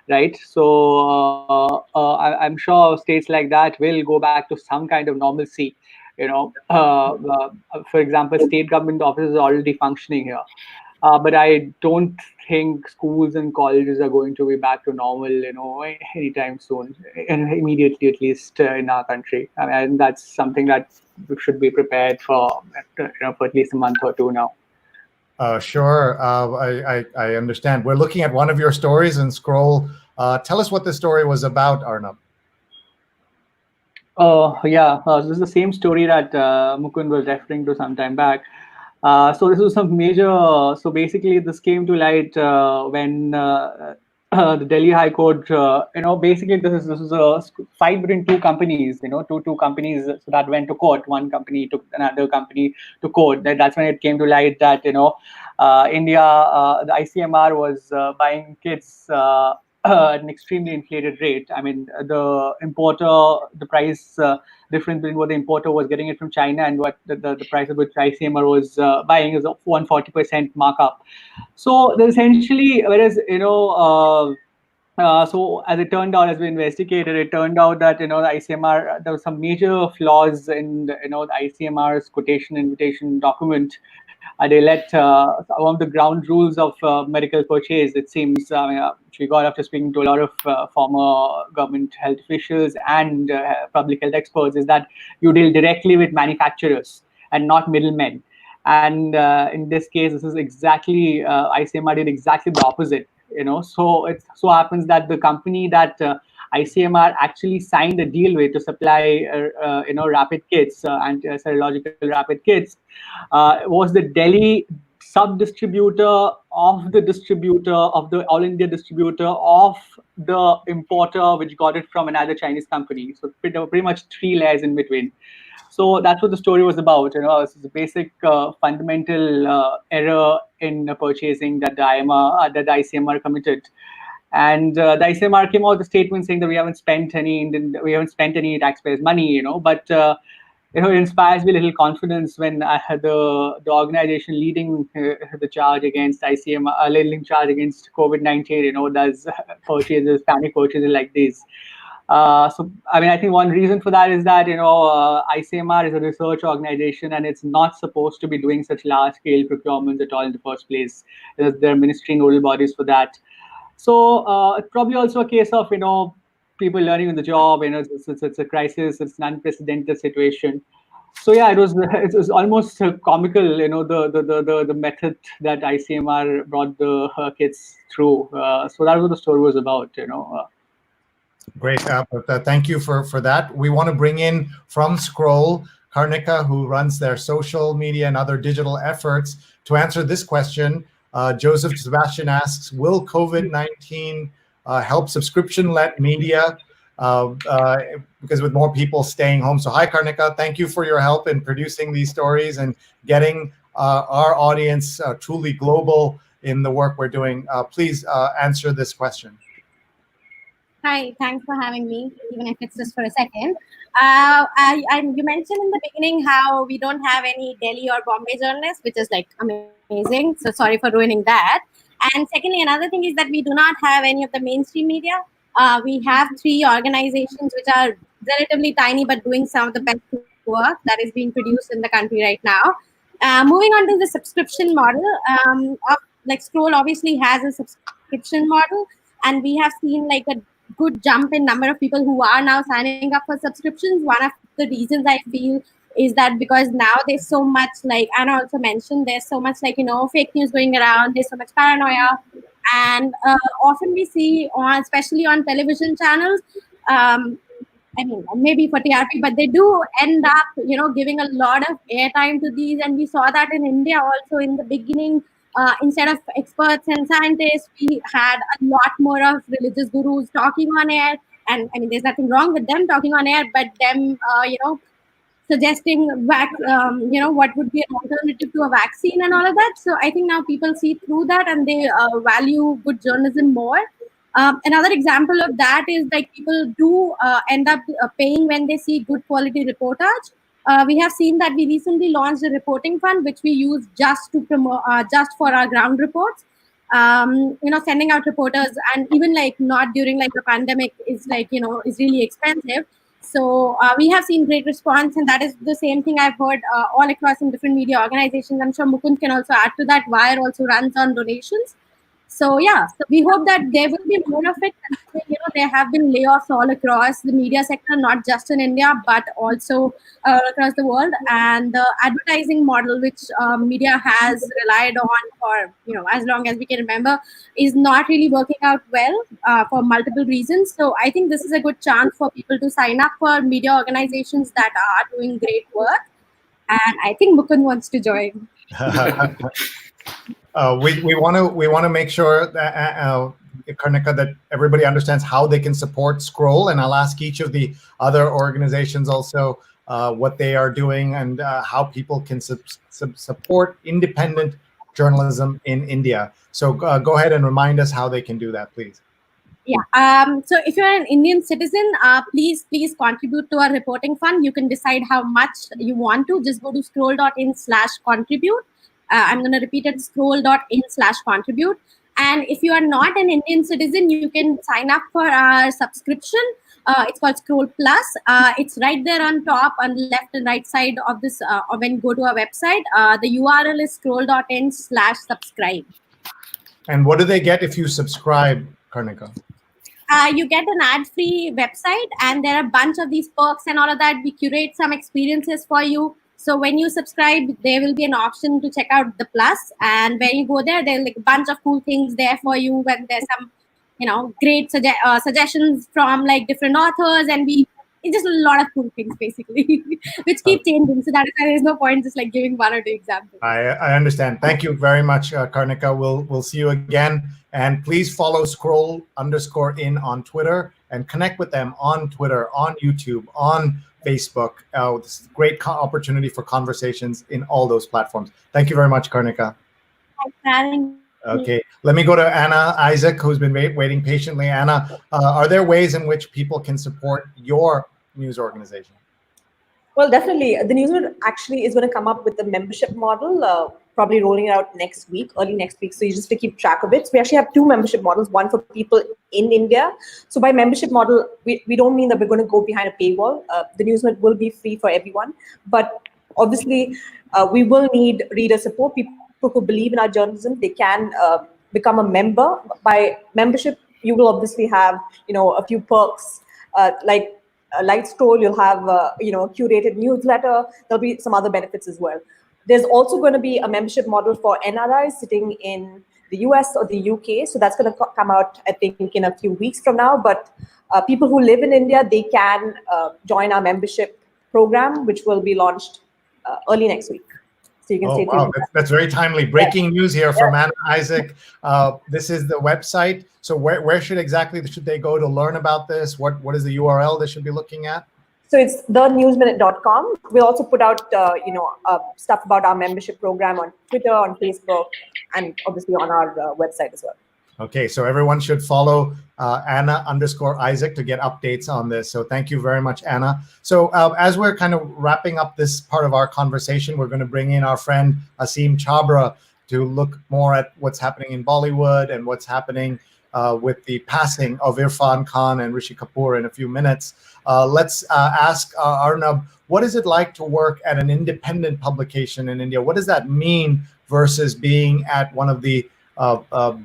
right? So I'm sure states like that will go back to some kind of normalcy. For example, state government offices are already functioning here. But I don't think schools and colleges are going to be back to normal, anytime soon, and immediately, at least in our country. I mean, that's something that we should be prepared for, for at least a month or two now. Sure, I understand. We're looking at one of your stories and Scroll. Tell us what this story was about, Arunabh. Yeah, this is the same story that Mukund was referring to some time back. So this was some major. So basically, this came to light when the Delhi High Court. Basically, this is a fight between two companies. Two companies so that went to court. One company took another company to court. That's when it came to light that India, the ICMR was buying kits. At an extremely inflated rate. I mean, the price difference between what the importer was getting it from China and what the price at which ICMR was buying is 140% markup. So essentially, whereas so as it turned out, as we investigated, it turned out that the ICMR, there were some major flaws in the ICMR's quotation invitation document. They let one of the ground rules of medical purchase, it seems, which we got after speaking to a lot of former government health officials and public health experts, is that you deal directly with manufacturers and not middlemen. And in this case, this is exactly, ICMR did exactly the opposite. So it so happens that the company that ICMR actually signed a deal with to supply, rapid kits and serological rapid kits, was the Delhi sub-distributor of the All India distributor of the importer, which got it from another Chinese company. So pretty much three layers in between. So that's what the story was about. This is a basic fundamental error in purchasing that the ICMR committed. And the ICMR came out with a statement saying that we haven't spent any taxpayers' money, but it inspires me a little confidence when the organization leading the charge against ICMR, leading charge against COVID-19, does panic purchases like these. So, I mean, I think one reason for that is that, ICMR is a research organization and it's not supposed to be doing such large-scale procurements at all in the first place. There are ministry nodal bodies for that. So it's probably also a case of, people learning on the job. It's a crisis. It's an unprecedented situation. So yeah, it was almost comical, the method that ICMR brought the kids through. So that was what the story was about, Great. Thank you for that. We want to bring in from Scroll, Karnika, who runs their social media and other digital efforts, to answer this question. Joseph Sebastian asks, will COVID-19 help subscription-led media because with more people staying home? So hi, Karnika. Thank you for your help in producing these stories and getting our audience truly global in the work we're doing. Please answer this question. Hi, thanks for having me, even if it's just for a second. You mentioned in the beginning how we don't have any Delhi or Bombay journalists, which is like amazing. So sorry for ruining that. And secondly, another thing is that we do not have any of the mainstream media. We have 3 organizations which are relatively tiny but doing some of the best work that is being produced in the country right now. Moving on to the subscription model, like Scroll obviously has a subscription model, and we have seen like a good jump in number of people who are now signing up for subscriptions. One of the reasons I feel is that because now there's so much, like Anna also mentioned, there's so much like, fake news going around, there's so much paranoia. And often we see, especially on television channels, I mean, maybe for TRP, but they do end up, giving a lot of airtime to these. And we saw that in India also in the beginning. instead of experts and scientists, we had a lot more of religious gurus talking on air. And I mean, there's nothing wrong with them talking on air, but them, suggesting what would be an alternative to a vaccine and all of that. So I think now people see through that, and they value good journalism more. Another example of that is like people do end up paying when they see good quality reportage. We have seen that we recently launched a reporting fund, which we use just to promote, just for our ground reports. Sending out reporters, and even like not during like the pandemic is like is really expensive. So we have seen great response, and that is the same thing I've heard all across in different media organizations. I'm sure Mukunth can also add to that. Wire also runs on donations. So yeah, so we hope that there will be more of it. There have been layoffs all across the media sector, not just in India, but also across the world. And the advertising model, which media has relied on for as long as we can remember, is not really working out well for multiple reasons. So I think this is a good chance for people to sign up for media organizations that are doing great work. And I think Mukund wants to join. We want to make sure that Karnika, that everybody understands how they can support Scroll, and I'll ask each of the other organizations also what they are doing and how people can support independent journalism in India. So go ahead and remind us how they can do that, please. Yeah. So if you're an Indian citizen, please contribute to our reporting fund. You can decide how much you want to. Just go to scroll.in/contribute. I'm going to repeat it, scroll.in/contribute. And if you are not an Indian citizen, you can sign up for our subscription. It's called Scroll Plus. It's right there on top, on the left and right side of this, when you go to our website. The URL is scroll.in/subscribe. And what do they get if you subscribe, Karnika? You get an ad-free website, and there are a bunch of these perks and all of that. We curate some experiences for you. So when you subscribe, there will be an option to check out the Plus, and when you go there, there's like a bunch of cool things there for you. When there's some, great suggestions from like different authors, and it's just a lot of cool things basically, which keep changing. So that is why there's no point just like giving one or two examples. I understand. Thank you very much, Karnika. We'll see you again, and please follow Scroll_in on Twitter and connect with them on Twitter, on YouTube, on Facebook. This is a great opportunity for conversations in all those platforms. Thank you very much, Karnika. Thanks for having me. Okay, let me go to Anna Isaac, who's been waiting patiently. Anna, are there ways in which people can support your news organization? Well, definitely. The Newsroom actually is going to come up with the membership model, probably rolling it out early next week. So you just have to keep track of it. So we actually have two membership models, one for people in India. So by membership model, we don't mean that we're going to go behind a paywall. The Newsroom will be free for everyone. But obviously, we will need reader support. People who believe in our journalism, they can become a member. By membership, you will obviously have, a few perks like a light scroll. You'll have, a curated newsletter. There'll be some other benefits as well. There's also going to be a membership model for NRIs sitting in the US or the UK. So that's going to come out, I think, in a few weeks from now. But people who live in India, they can join our membership program, which will be launched early next week. So you can stay tuned. That's very timely. Breaking news here from Anna Isaac. This is the website. So where should they go to learn about this? What is the URL they should be looking at? So it's thenewsminute.com. We'll also put out, stuff about our membership program on Twitter, on Facebook, and obviously on our website as well. Okay, so everyone should follow Anna_Isaac to get updates on this. So thank you very much, Anna. So as we're kind of wrapping up this part of our conversation, we're going to bring in our friend Aseem Chabbra to look more at what's happening in Bollywood and what's happening with the passing of Irfan Khan and Rishi Kapoor in a few minutes. Let's ask Arunabh, what is it like to work at an independent publication in India? What does that mean versus being at one of the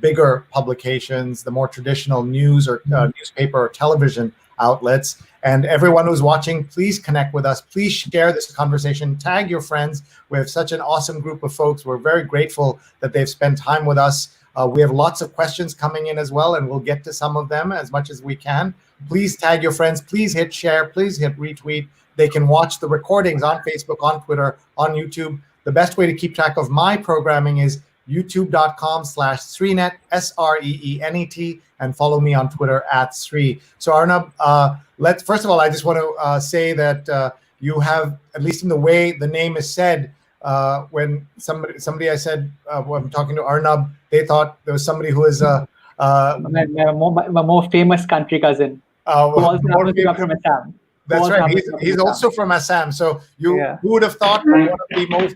bigger publications, the more traditional news or newspaper or television outlets? And everyone who's watching, please connect with us. Please share this conversation. Tag your friends. We have such an awesome group of folks. We're very grateful that they've spent time with us. We have lots of questions coming in as well, and we'll get to some of them as much as we can. Please tag your friends. Please hit share. Please hit retweet. They can watch the recordings on Facebook, on Twitter, on YouTube. The best way to keep track of my programming is youtube.com/Sreenet, SREENET, and follow me on Twitter @Sree. So Arunabh, first of all, I just want to say that you have, at least in the way the name is said, when somebody I said, when I'm talking to Arunabh, they thought there was somebody who is my more famous country cousin, who also happens to come from Assam. That's right. He's also from Assam. So who would have thought one of the most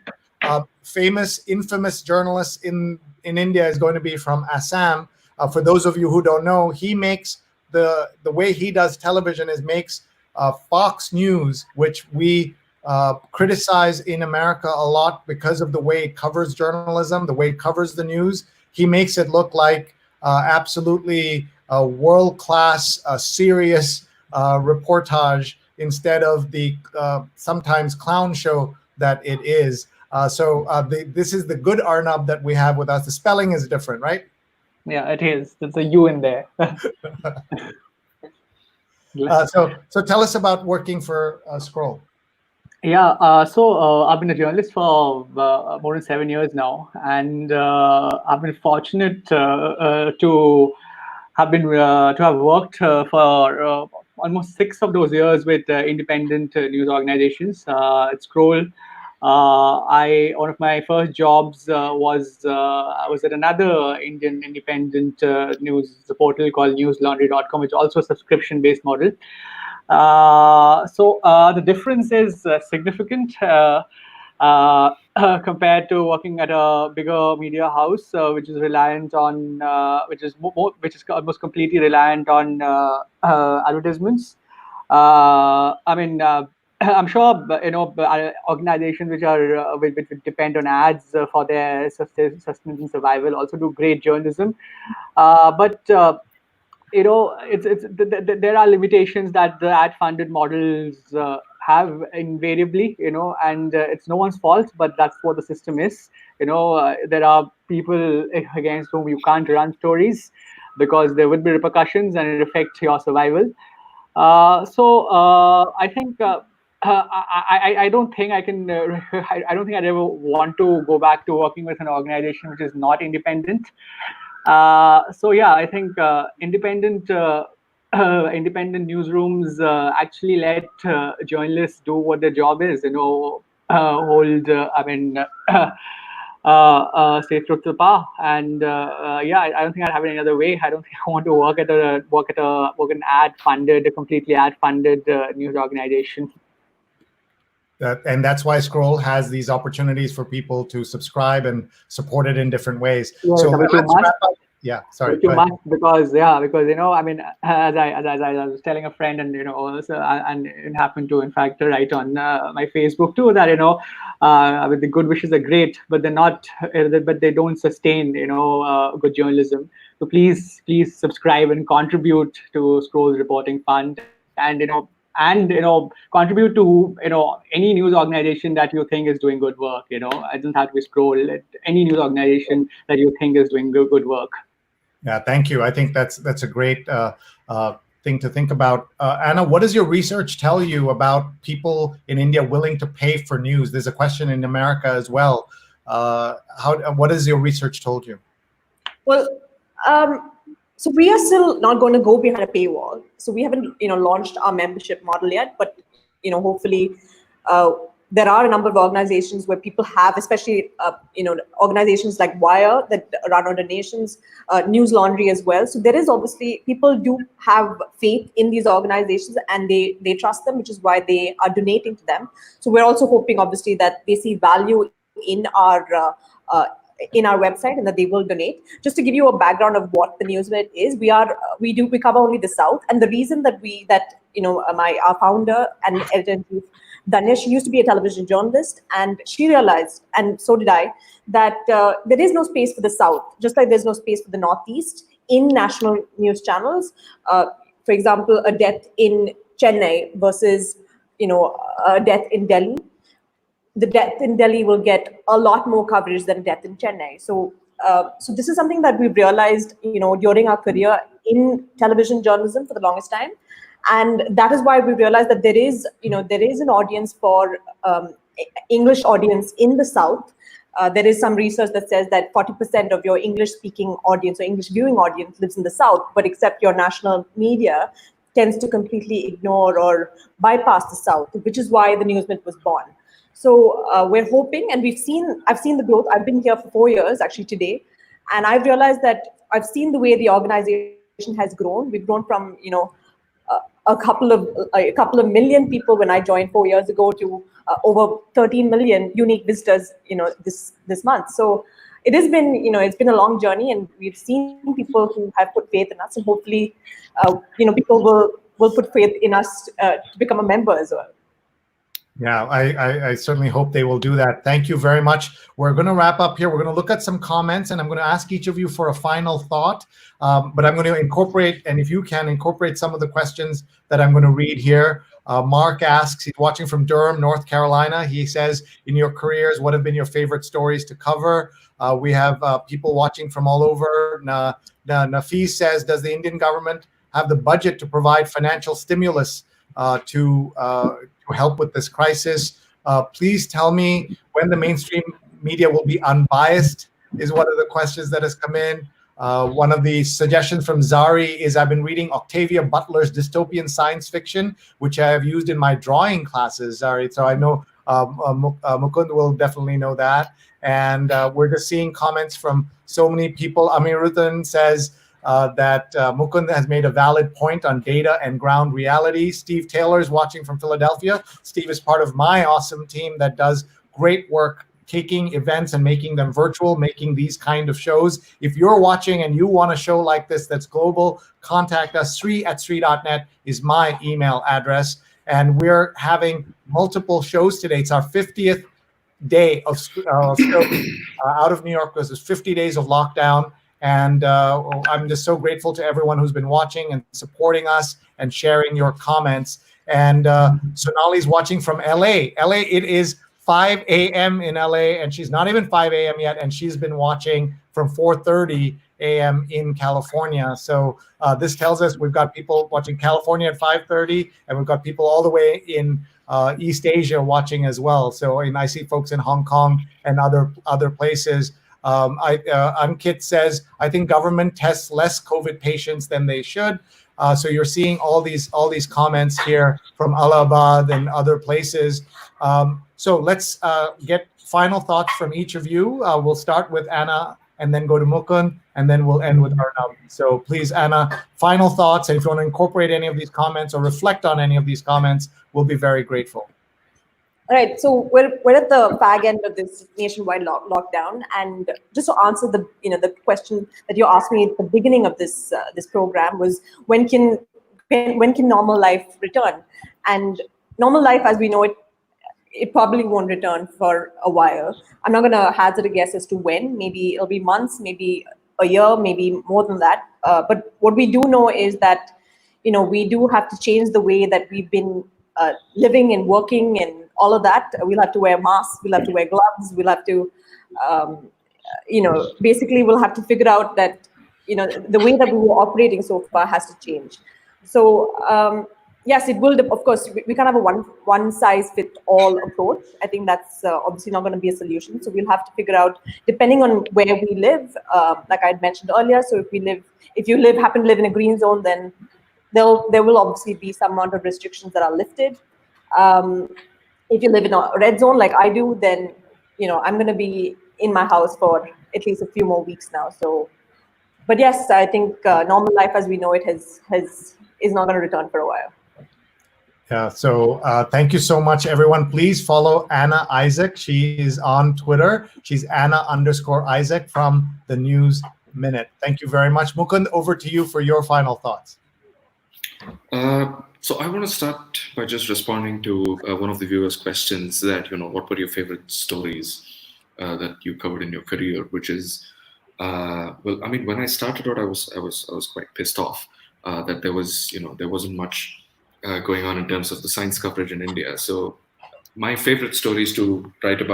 famous, infamous journalists in India is going to be from Assam? For those of you who don't know, he makes the way he does television is makes Fox News, which we criticize in America a lot because of the way it covers journalism, the way it covers the news. He makes it look like absolutely world-class, serious reportage instead of the sometimes clown show that it is. This is the good Arunabh that we have with us. The spelling is different, right? Yeah, it is. There's a U in there. So tell us about working for Scroll. Yeah, so I've been a journalist for more than 7 years now, and I've been fortunate to have worked for almost 6 of those years with independent news organizations. At Scroll, one of my first jobs was at another Indian independent news portal called newslaundry.com, which is also a subscription-based model. So the difference is significant compared to working at a bigger media house, which is reliant on, which is almost completely reliant on advertisements. I'm sure organizations which depend on ads for their sustenance and survival also do great journalism, but there are limitations that the ad-funded models have invariably, and it's no one's fault, but that's what the system is. There are people against whom you can't run stories because there would be repercussions and it affects your survival. I think I don't think I can. I don't think I'd ever want to go back to working with an organization which is not independent. I think independent newsrooms actually let journalists do what their job is. Stay true to the power. And I don't think I'd have it any other way. I don't think I want to work at a completely ad-funded news organization. And that's why Scroll has these opportunities for people to subscribe and support it in different ways. Yeah, so let's wrap up. Yeah, sorry. Because as I was telling a friend, and and it happened to in fact write on my Facebook too, that the good wishes are great, but they're not, but they don't sustain good journalism. So please subscribe and contribute to Scroll's reporting fund, and contribute to any news organization that you think is doing good work. It doesn't have to be Scroll. Any news organization that you think is doing good work. Yeah, thank you. I think that's a great thing to think about. Anna, what does your research tell you about people in India willing to pay for news? There's a question in America as well. What has your research told you? Well, so we are still not going to go behind a paywall. So we haven't, launched our membership model yet, but, hopefully there are a number of organizations where people have, especially, organizations like Wire that run on donations, News Laundry as well. So there is obviously, people do have faith in these organizations and they trust them, which is why they are donating to them. So we're also hoping, obviously, that they see value in our website and that they will donate. Just to give you a background of what the newslet is, we cover only the South, and the reason that our founder and editor-in-chief Danya, she used to be a television journalist, and she realized, and so did I, that there is no space for the South, just like there's no space for the Northeast in national news channels. For example, a death in Chennai versus a death in Delhi. The death in Delhi will get a lot more coverage than death in Chennai. So this is something that we've realized, during our career in television journalism for the longest time. And that is why we realized that there is an audience for English audience in the South. there is some research that says that 40% of your English-speaking audience or English-viewing audience lives in the South, but except your national media tends to completely ignore or bypass the South, which is why the Newsminute was born. So we're hoping, and I've seen the growth. I've been here for 4 years, actually today, and I've realized that I've seen the way the organization has grown. We've grown from, a couple of million people when I joined 4 years ago to over 13 million unique visitors, this month. So it has been, it's been a long journey, and we've seen people who have put faith in us, and hopefully, people will put faith in us to become a member as well. Yeah, I certainly hope they will do that. Thank you very much. We're going to wrap up here. We're going to look at some comments, and I'm going to ask each of you for a final thought. But I'm going to incorporate, and if you can, incorporate some of the questions that I'm going to read here. Mark asks, he's watching from Durham, North Carolina. He says, in your careers, what have been your favorite stories to cover? We have people watching from all over. Nafis says, does the Indian government have the budget to provide financial stimulus to help with this crisis? Please tell me when the mainstream media will be unbiased is one of the questions that has come in. One of the suggestions from Zari is I've been reading Octavia Butler's dystopian science fiction, which I have used in my drawing classes, Zari. So I know Mukund will definitely know that. And we're just seeing comments from so many people. Amirudhan says, that Mukund has made a valid point on data and ground reality. Steve Taylor is watching from Philadelphia. Steve is part of my awesome team that does great work taking events and making them virtual, making these kind of shows. If you're watching and you want a show like this that's global, contact us. Sree@sree.net is my email address. And we're having multiple shows today. It's our 50th day of shows out of New York because there's 50 days of lockdown. And I'm just so grateful to everyone who's been watching and supporting us and sharing your comments. And Sonali's watching from LA. LA, it is 5 a.m. in LA, and she's not even 5 a.m. yet, and she's been watching from 4:30 a.m. in California. So this tells us we've got people watching California at 5:30, and we've got people all the way in East Asia watching as well. So, and I see folks in Hong Kong and other places. Ankit says, I think government tests less COVID patients than they should. So you're seeing all these comments here from Allahabad and other places. So let's get final thoughts from each of you. We'll start with Anna and then go to Mukund, and then we'll end with Arunabh. So please, Anna, final thoughts. And if you want to incorporate any of these comments or reflect on any of these comments, we'll be very grateful. All right, so we're at the fag end of this nationwide lockdown, and just to answer the question that you asked me at the beginning of this program was when can normal life return? And normal life as we know it probably won't return for a while. I'm not going to hazard a guess as to when. Maybe it'll be months, maybe a year, maybe more than that. But what we do know is that we do have to change the way that we've been living and working and all of that. We'll have to wear masks, we'll have to wear gloves, we'll have to, basically we'll have to figure out that, the way that we were operating so far has to change. So, yes, it will, of course, we can't have a one-size-fits-all approach. I think that's obviously not going to be a solution. So we'll have to figure out, depending on where we live, like I had mentioned earlier, so if you happen to live in a green zone, then there will obviously be some amount of restrictions that are lifted. If you live in a red zone like I do, then I'm going to be in my house for at least a few more weeks now. So, but yes, I think normal life as we know it is not going to return for a while. Yeah. So thank you so much, everyone. Please follow Anna Isaac. She is on Twitter. She's Anna_Isaac from the News Minute. Thank you very much, Mukund. Over to you for your final thoughts. So I want to start by just responding to one of the viewers' questions that, what were your favorite stories that you covered in your career, which is, well, I mean, when I started out, I was quite pissed off that there wasn't much going on in terms of the science coverage in India. So my favorite stories to write in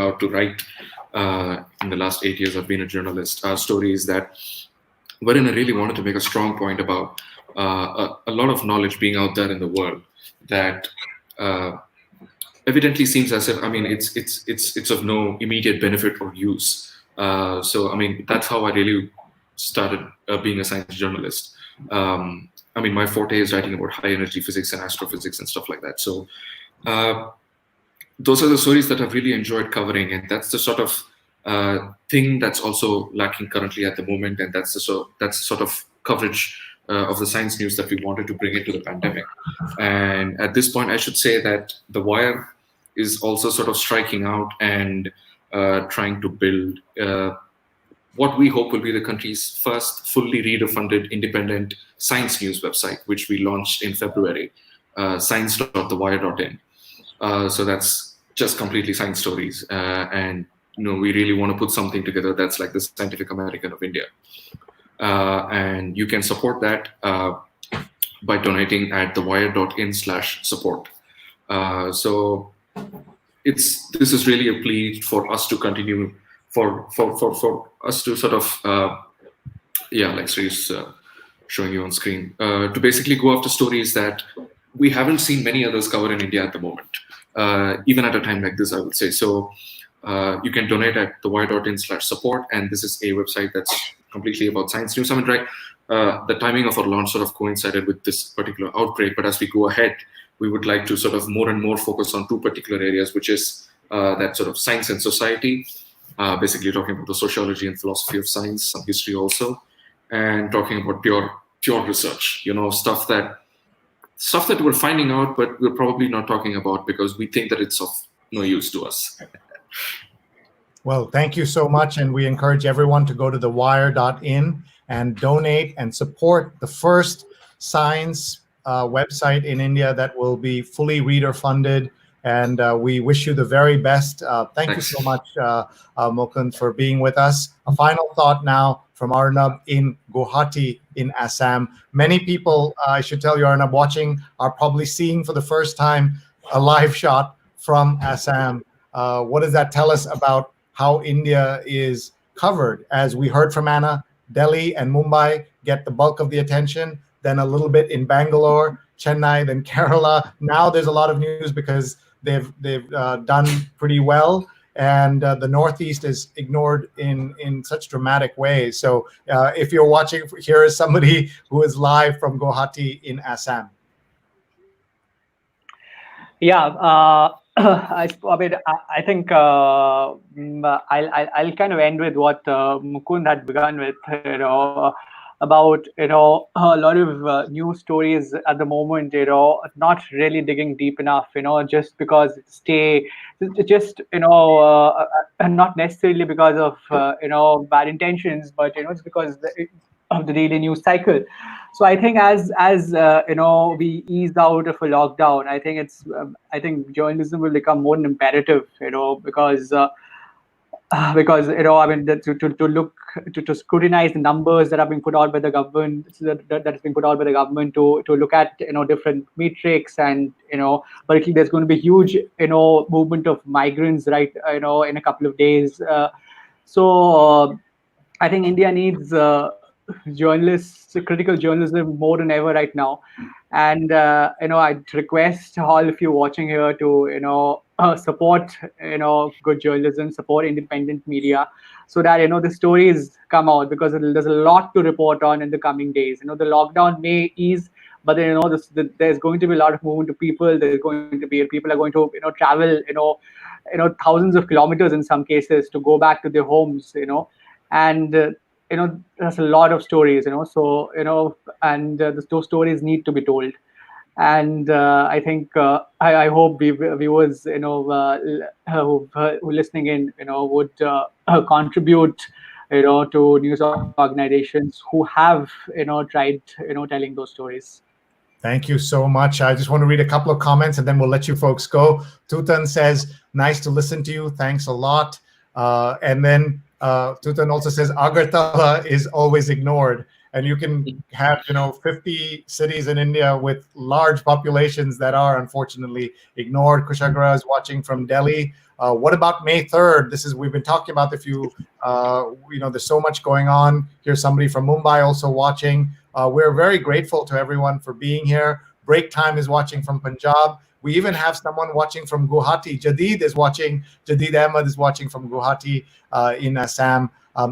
the last 8 years I've been a journalist are stories that wherein I really wanted to make a strong point about a lot of knowledge being out there in the world that evidently seems as if, I mean, it's of no immediate benefit or use. So I mean, that's how I really started being a science journalist. I mean, my forte is writing about high energy physics and astrophysics and stuff like that. So those are the stories that I've really enjoyed covering, and that's the sort of thing that's also lacking currently at the moment, and that's the sort of coverage of the science news that we wanted to bring into the pandemic. And at this point, I should say that The Wire is also sort of striking out and trying to build what we hope will be the country's first fully reader-funded independent science news website, which we launched in February, science.thewire.in. So that's just completely science stories. And we really want to put something together that's like the Scientific American of India. And you can support that by donating at thewire.in/support. So this is really a plea for us to continue, for us to sort of, like Sree's showing you on screen, to basically go after stories that we haven't seen many others cover in India at the moment, even at a time like this, I would say. So you can donate at thewire.in/support, and this is a website that's completely about science news. I mean, right, the timing of our launch sort of coincided with this particular outbreak, but as we go ahead, we would like to sort of more and more focus on two particular areas, which is that sort of science and society, basically talking about the sociology and philosophy of science, some history also, and talking about pure research, stuff that we're finding out, but we're probably not talking about because we think that it's of no use to us. Well, thank you so much. And we encourage everyone to go to thewire.in and donate and support the first science website in India that will be fully reader funded. And we wish you the very best. Thank you so much, Mukunth, for being with us. A final thought now from Arunabh in Guwahati in Assam. Many people, I should tell you, Arunabh, watching are probably seeing for the first time a live shot from Assam. What does that tell us about how India is covered? As we heard from Anna, Delhi and Mumbai get the bulk of the attention, then a little bit in Bangalore, Chennai, then Kerala. Now there's a lot of news because they've done pretty well, and the Northeast is ignored in such dramatic ways. So if you're watching, here is somebody who is live from Guwahati in Assam. Yeah, I think I'll kind of end with what Mukunth had begun with, about a lot of news stories at the moment, not really digging deep enough, just because not necessarily because of bad intentions, but it's because of the daily news cycle. So I think as we ease out of a lockdown, I think journalism will become more imperative, because to scrutinize the numbers that are being put out by the government, that is being put out by the government, to look at different metrics, and particularly there's going to be huge movement of migrants, right, in a couple of days. So I think India needs journalists, critical journalism more than ever right now. And I'd request all of you watching here to support good journalism, support independent media, so that the stories come out, because there's a lot to report on in the coming days. The lockdown may ease, but then there's going to be a lot of movement of people. People are going to travel thousands of kilometers in some cases to go back to their homes, and there's a lot of stories, so and those stories need to be told. And I think I hope viewers who are listening in would contribute to news organizations who have tried telling those stories. Thank you so much. I just want to read a couple of comments and then we'll let you folks go. Tutan says, nice to listen to you. Thanks a lot. And then Tutan also says, Agartala is always ignored. And you can have, 50 cities in India with large populations that are unfortunately ignored. Kushagra is watching from Delhi. What about May 3rd? We've been talking about there's so much going on. Here's somebody from Mumbai also watching. We're very grateful to everyone for being here. Break Time is watching from Punjab. We even have someone watching from Guwahati. Jadid Ahmed is watching from Guwahati in Assam.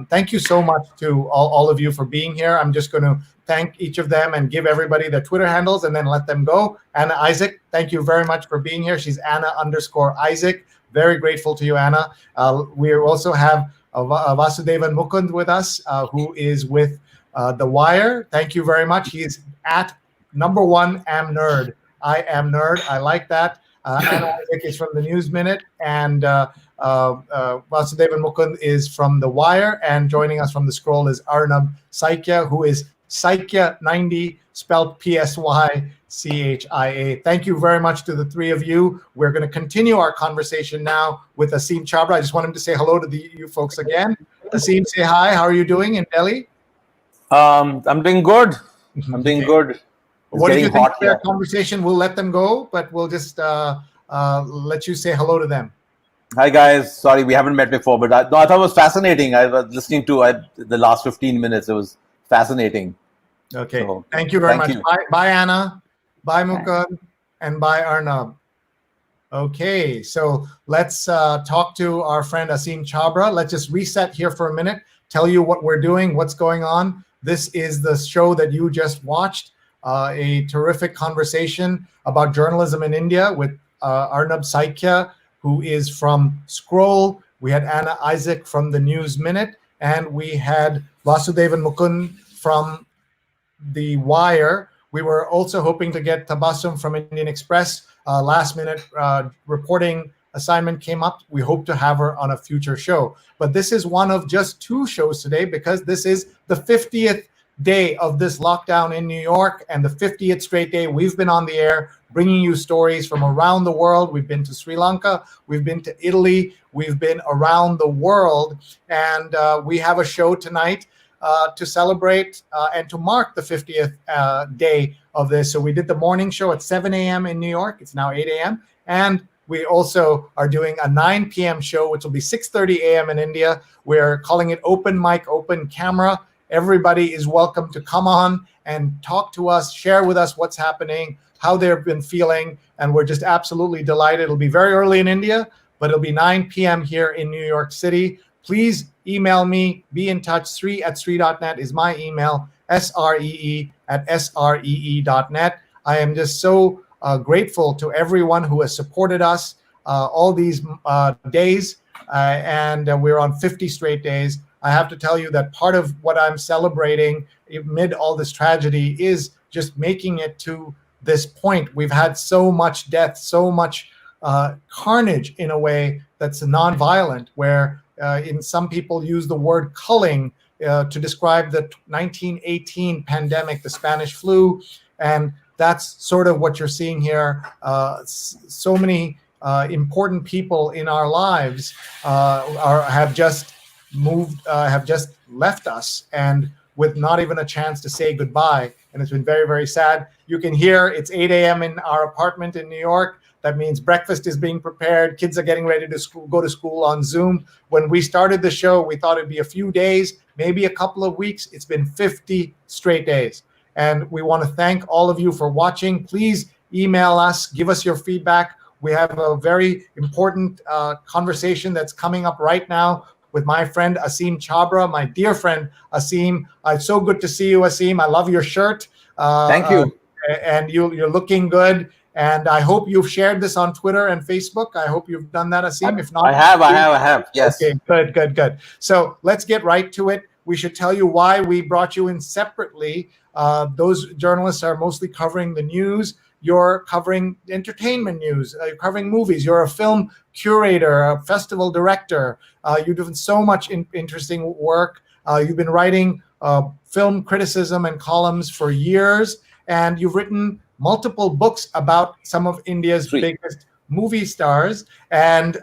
Thank you so much to all of you for being here. I'm just going to thank each of them and give everybody their Twitter handles and then let them go. Anna Isaac, thank you very much for being here. She's Anna_Isaac. Very grateful to you, Anna. We also have Vasudevan Mukunth with us, who is with The Wire. Thank you very much. He's at #1 am nerd. I am nerd. I like that. Anna Isaac is from the News Minute, and Vasudevan Mukunth is from The Wire, and joining us from The Scroll is Arunabh Saikia, who is Saikia90, spelled PSYCHIA. Thank you very much to the three of you. We're going to continue our conversation now with Aseem Chabbra. I just want him to say hello to you folks again. Aseem, say hi. How are you doing in Delhi? I'm doing good. I'm doing good. What did you think of their conversation? We'll let them go, but we'll just let you say hello to them. Hi, guys. Sorry, we haven't met before, but I thought it was fascinating. I was listening to the last 15 minutes. It was fascinating. Okay. So, thank you very much. Bye, Anna. Bye, Mukund. And bye, Arnab. Okay. So let's talk to our friend Aseem Chabbra. Let's just reset here for a minute, tell you what we're doing, what's going on. This is the show that you just watched. A terrific conversation about journalism in India with Arunabh Saikia, who is from Scroll. We had Anna Isaac from the News Minute, and we had Vasudevan Mukunth from The Wire. We were also hoping to get Tabassum from Indian Express. Last minute reporting assignment came up. We hope to have her on a future show. But this is one of just 2 shows today, because this is the 50th day of this lockdown in New York, and the 50th straight day we've been on the air bringing you stories from around the world. We've been to Sri Lanka, we've been to Italy, we've been around the world, and we have a show tonight to celebrate and to mark the 50th day of this. So we did the morning show at 7 a.m. in New York. It's now 8 a.m. And we also are doing a 9 p.m. show, which will be 6:30 a.m. in India. We're calling it Open Mic, Open Camera. Everybody is welcome to come on and talk to us, share with us what's happening, how they've been feeling, and we're just absolutely delighted. It'll be very early in India, but it'll be 9 p.m. here in New York City. Please email me, be in touch. Sree@sree.net is my email, sree@sree.net. I am just so grateful to everyone who has supported us all these days, and we're on 50 straight days. I have to tell you that part of what I'm celebrating amid all this tragedy is just making it to this point. We've had so much death, so much carnage in a way that's non-violent, where in some people use the word culling to describe the 1918 pandemic, the Spanish flu, and that's sort of what you're seeing here. So many important people in our lives have just left us, and with not even a chance to say goodbye. And it's been very, very sad. You can hear it's 8 a.m. in our apartment in New York. That means breakfast is being prepared. Kids are getting ready to go to school on Zoom. When we started the show, we thought it'd be a few days, maybe a couple of weeks. It's been 50 straight days. And we want to thank all of you for watching. Please email us, give us your feedback. We have a very important conversation that's coming up right now with my friend Aseem Chabbra, my dear friend Aseem. It's so good to see you, Aseem. I love your shirt. Thank you. And you're looking good. And I hope you've shared this on Twitter and Facebook. I hope you've done that, Aseem. If not, I have. Yes. Okay, good. So let's get right to it. We should tell you why we brought you in separately. Those journalists are mostly covering the news. You're covering entertainment news. You're covering movies. You're a film curator, a festival director. You're doing so much interesting work. You've been writing film criticism and columns for years, and you've written multiple books about some of India's biggest movie stars. And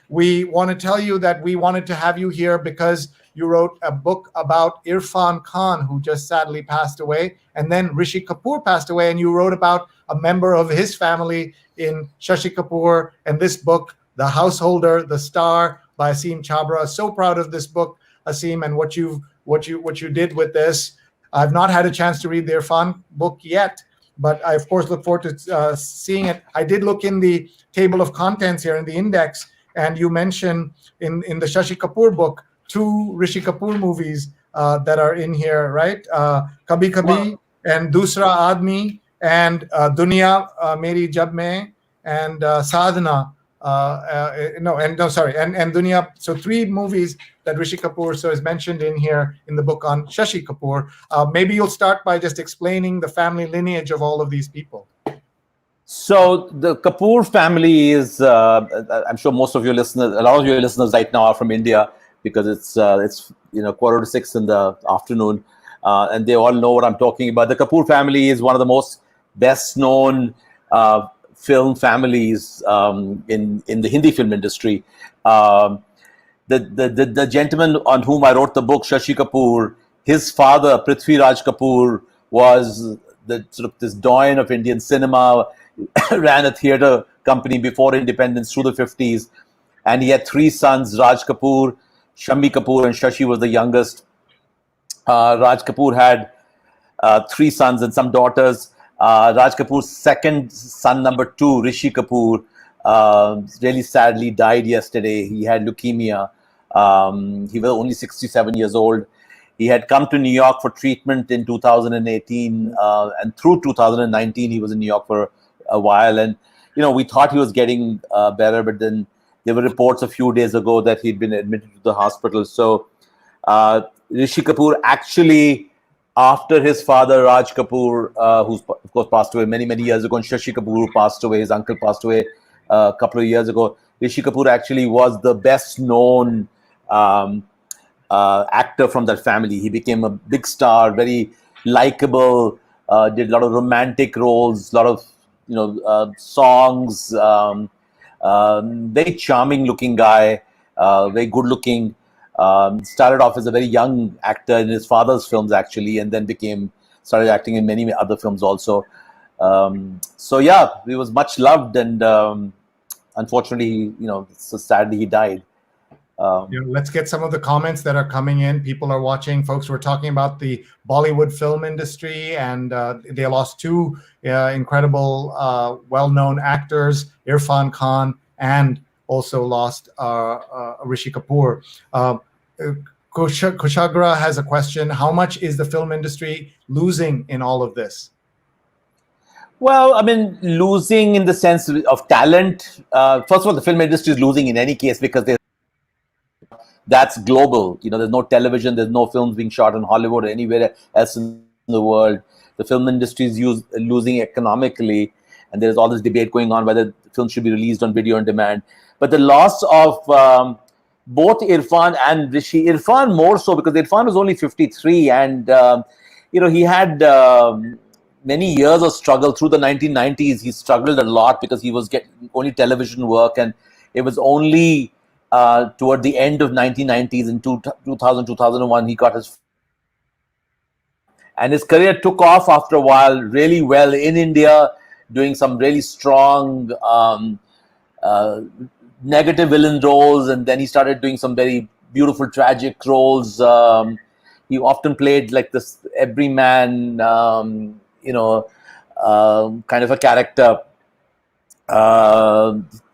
we want to tell you that we wanted to have you here because you wrote a book about Irfan Khan, who just sadly passed away, and then Rishi Kapoor passed away, and you wrote about a member of his family in Shashi Kapoor, and this book, The Householder, The Star by Aseem Chabbra. So proud of this book, Aseem, and what you did with this. I've not had a chance to read the Irfan book yet, but I of course look forward to seeing it. I did look in the table of contents here in the index, and you mentioned in the Shashi Kapoor book 2 Rishi Kapoor movies that are in here, right? Kabhi Kabhi and Dusra Aadmi and Duniya Meri Jab Mein and Sadhana. And Duniya. So 3 movies that Rishi Kapoor is mentioned in here in the book on Shashi Kapoor. Maybe you'll start by just explaining the family lineage of all of these people. So the Kapoor family is, I'm sure most of your listeners, a lot of your listeners right now are from India, because it's 5:45 in the afternoon, and they all know what I'm talking about. The Kapoor family is one of the most best known film families in the Hindi film industry. The gentleman on whom I wrote the book, Shashi Kapoor, his father, Prithvi Raj Kapoor, was the sort of this doyen of Indian cinema, ran a theatre company before independence through the 50s. And he had 3 sons, Raj Kapoor, Shammi Kapoor, and Shashi was the youngest. Raj Kapoor had 3 sons and some daughters. Raj Kapoor's second son, number 2, Rishi Kapoor, really sadly died yesterday. He had leukemia. He was only 67 years old. He had come to New York for treatment in 2018, and through 2019 he was in New York for a while. And we thought he was getting better, but then there were reports a few days ago that he'd been admitted to the hospital. So Rishi Kapoor actually, after his father Raj Kapoor, who's of course passed away many years ago, and Shashi Kapoor, who passed away, his uncle passed away a couple of years ago, Rishi Kapoor actually was the best known actor from that family. He became a big star, very likable, did a lot of romantic roles, a lot of songs, very charming looking guy, very good looking. Started off as a very young actor in his father's films actually, and then started acting in many other films also. So yeah, he was much loved, and unfortunately, so sadly he died. Let's get some of the comments that are coming in. People are watching. Folks were talking about the Bollywood film industry, and they lost 2 incredible, well-known actors, Irfan Khan, and also lost Rishi Kapoor. Kushagra has a question. How much is the film industry losing in all of this? Well, I mean, losing in the sense of talent. First of all, the film industry is losing in any case, because that's global. There's no television, there's no films being shot in Hollywood or anywhere else in the world. The film industry is losing economically, and there's all this debate going on whether films should be released on video on demand. But the loss of both Irfan and Rishi, Irfan more so because Irfan was only 53, and he had many years of struggle through the 1990s. He struggled a lot because he was getting only television work, and it was only toward the end of 1990s, in 2000, 2001, he got and his career took off after a while really well in India, doing some really strong negative villain roles, and then he started doing some very beautiful tragic roles. He often played like this everyman, kind of a character.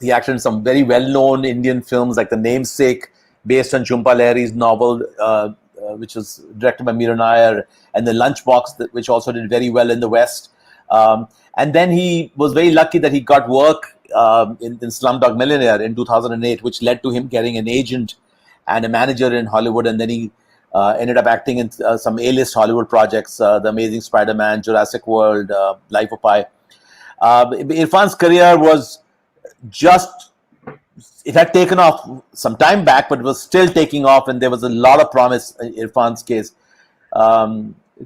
He acted in some very well-known Indian films like The Namesake, based on Jhumpa Lahiri's novel, which was directed by Menon, and The Lunchbox, which also did very well in the West. And then he was very lucky that he got work in Slumdog Millionaire in 2008, which led to him getting an agent and a manager in Hollywood. And then he ended up acting in some A-list Hollywood projects, The Amazing Spider-Man, Jurassic World, Life of Pi. Irfan's career was it had taken off some time back, but it was still taking off, and there was a lot of promise in Irfan's case.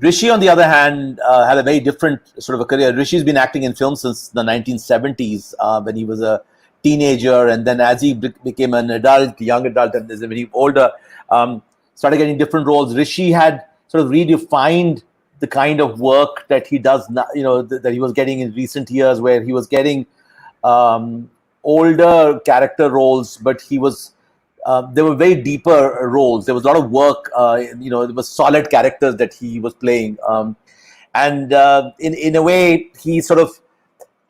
Rishi, on the other hand, had a very different sort of a career. Rishi's been acting in films since the 1970s, when he was a teenager, and then as he became an adult, young adult, and when he was older, started getting different roles. Rishi had sort of redefined the kind of work that he does now, that he was getting in recent years, where he was getting older character roles, but he was there were very deeper roles. There was a lot of work, there was solid characters that he was playing. And in a way, he sort of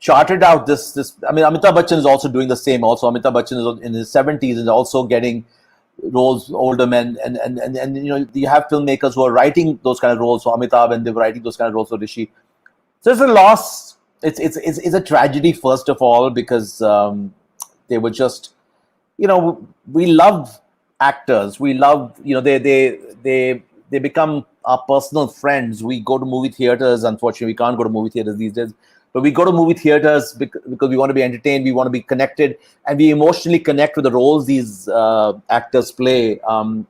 charted out this. I mean, Amitabh Bachchan is also doing the same. Also, Amitabh Bachchan is in his 70s and also getting roles, older men, and you know, you have filmmakers who are writing those kind of roles for Amitabh, and they're writing those kind of roles for Rishi. So it's a loss. It's a tragedy, first of all, because they were just, you know, we love actors. We love, you know, they become our personal friends. We go to movie theaters. Unfortunately, we can't go to movie theaters these days. But we go to movie theaters because we want to be entertained, we want to be connected, and we emotionally connect with the roles these actors play.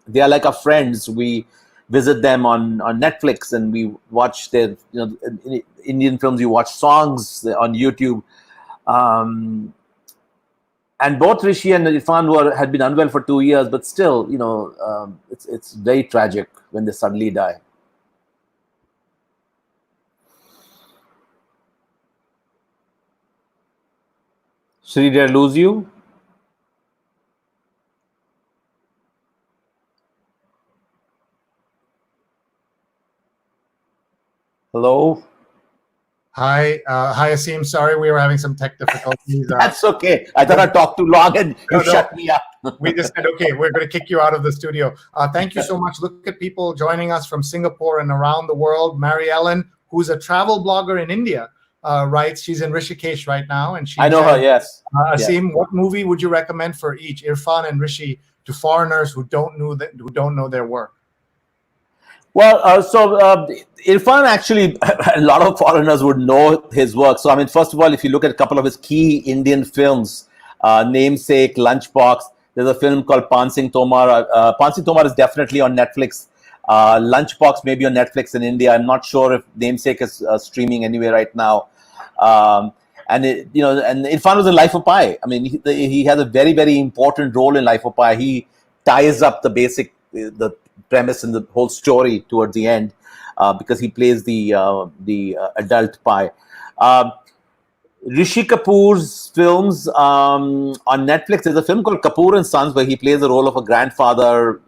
They are like our friends. We visit them on Netflix, and we watch their, you know, in Indian films, you watch songs on YouTube. And both Rishi and Irfan had been unwell for 2 years, but still, you know, it's very tragic when they suddenly die. Sree, did I lose you? Hello? Hi, Aseem. Sorry, we were having some tech difficulties. That's okay. I thought I talked too long and you shut me up. We just said, okay, we're going to kick you out of the studio. Thank you so much. Look at people joining us from Singapore and around the world. Mary Ellen, who's a travel blogger in India, writes, she's in Rishikesh right now. And she I know her, yes. Aseem, yes. What movie would you recommend for each, Irfan and Rishi, to foreigners who don't know their work? Well, Irfan, actually, a lot of foreigners would know his work. So, I mean, first of all, if you look at a couple of his key Indian films, Namesake, Lunchbox, there's a film called Pan Singh Tomar. Pan Singh Tomar is definitely on Netflix. Lunchbox may be on Netflix in India. I'm not sure if Namesake is streaming anywhere right now. And Irfan was in Life of Pi. I mean, he has a very, very important role in Life of Pi. He ties up the premise and the whole story towards the end, because he plays the adult Pi. Rishi Kapoor's films on Netflix, there's a film called Kapoor and Sons where he plays the role of a grandfather,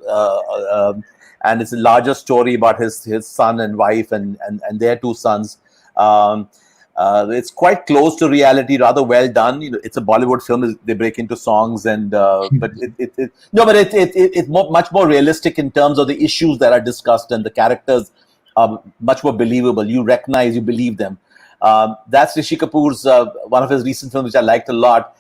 and it's a larger story about his son and wife and their two sons. It's quite close to reality, rather well done. You know, it's a Bollywood film. They break into songs, and but it's much more realistic in terms of the issues that are discussed, and the characters are much more believable. You recognize, you believe them. That's Rishi Kapoor's one of his recent films, which I liked a lot.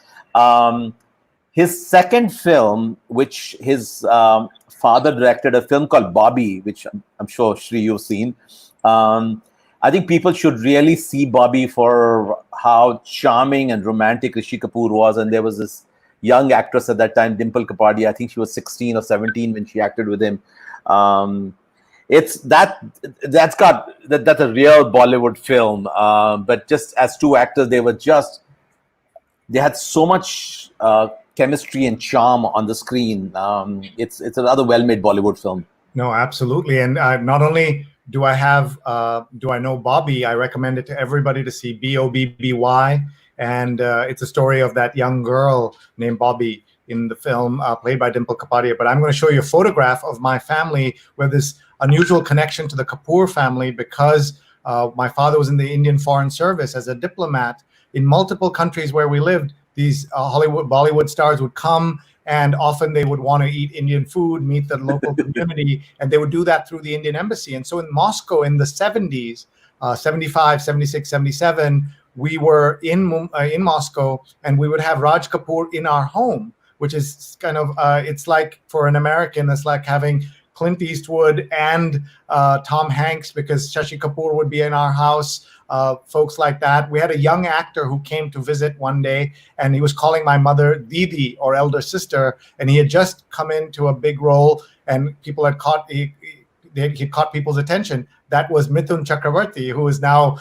His second film, which his father directed, a film called Bobby, which I'm sure Sree you've seen. I think people should really see Bobby for how charming and romantic Rishi Kapoor was. And there was this young actress at that time, Dimple Kapadia. I think she was 16 or 17 when she acted with him. That's a real Bollywood film. But just as two actors, they had so much chemistry and charm on the screen. It's another well-made Bollywood film. No, absolutely. And not only do I know Bobby, I recommend it to everybody to see Bobby. And it's a story of that young girl named Bobby in the film, played by Dimple Kapadia. But I'm going to show you a photograph of my family with this unusual connection to the Kapoor family, because my father was in the Indian Foreign Service as a diplomat in multiple countries where we lived. These Bollywood stars would come, and often they would want to eat Indian food, meet the local community, and they would do that through the Indian embassy. And so in Moscow in the 70s, 75, 76, 77, we were in Moscow, and we would have Raj Kapoor in our home, which is kind of, it's like, for an American, it's like having Clint Eastwood and Tom Hanks, because Shashi Kapoor would be in our house. Folks like that. We had a young actor who came to visit one day, and he was calling my mother Didi, or elder sister, and he had just come into a big role, and people had he caught people's attention. That was Mithun Chakravarti, who is now,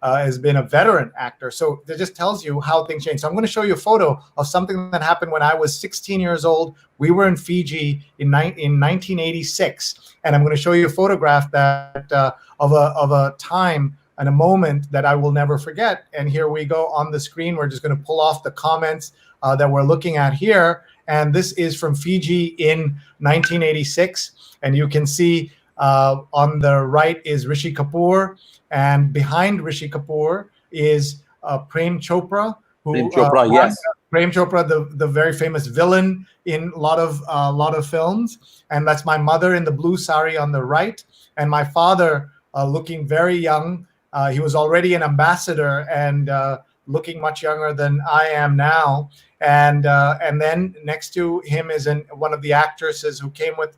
has been a veteran actor. So that just tells you how things change. So I'm going to show you a photo of something that happened when I was 16 years old. We were in Fiji in 1986, and I'm going to show you a photograph that of a time and a moment that I will never forget. And here we go on the screen. We're just going to pull off the comments that we're looking at here. And this is from Fiji in 1986. And you can see On the right is Rishi Kapoor, and behind Rishi Kapoor is Prem Chopra, Prem Chopra, yes. Prem Chopra, the very famous villain in a lot of films, and that's my mother in the blue sari on the right, and my father looking very young. He was already an ambassador and looking much younger than I am now. And then next to him is one of the actresses who came with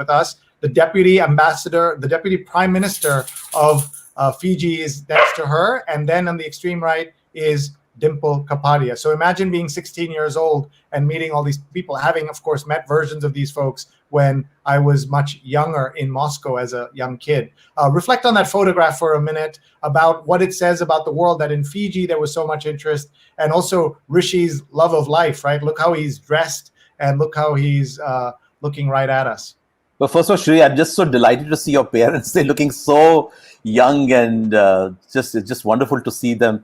us, the deputy ambassador, the deputy prime minister of Fiji is next to her, and then on the extreme right is Dimple Kapadia. So imagine being 16 years old and meeting all these people, having, of course, met versions of these folks when I was much younger in Moscow as a young kid. Reflect on that photograph for a minute about what it says about the world, that in Fiji there was so much interest, and also Rishi's love of life, right? Look how he's dressed and look how he's looking right at us. Well, first of all, Sree, I'm just so delighted to see your parents. They're looking so young, and it's just wonderful to see them.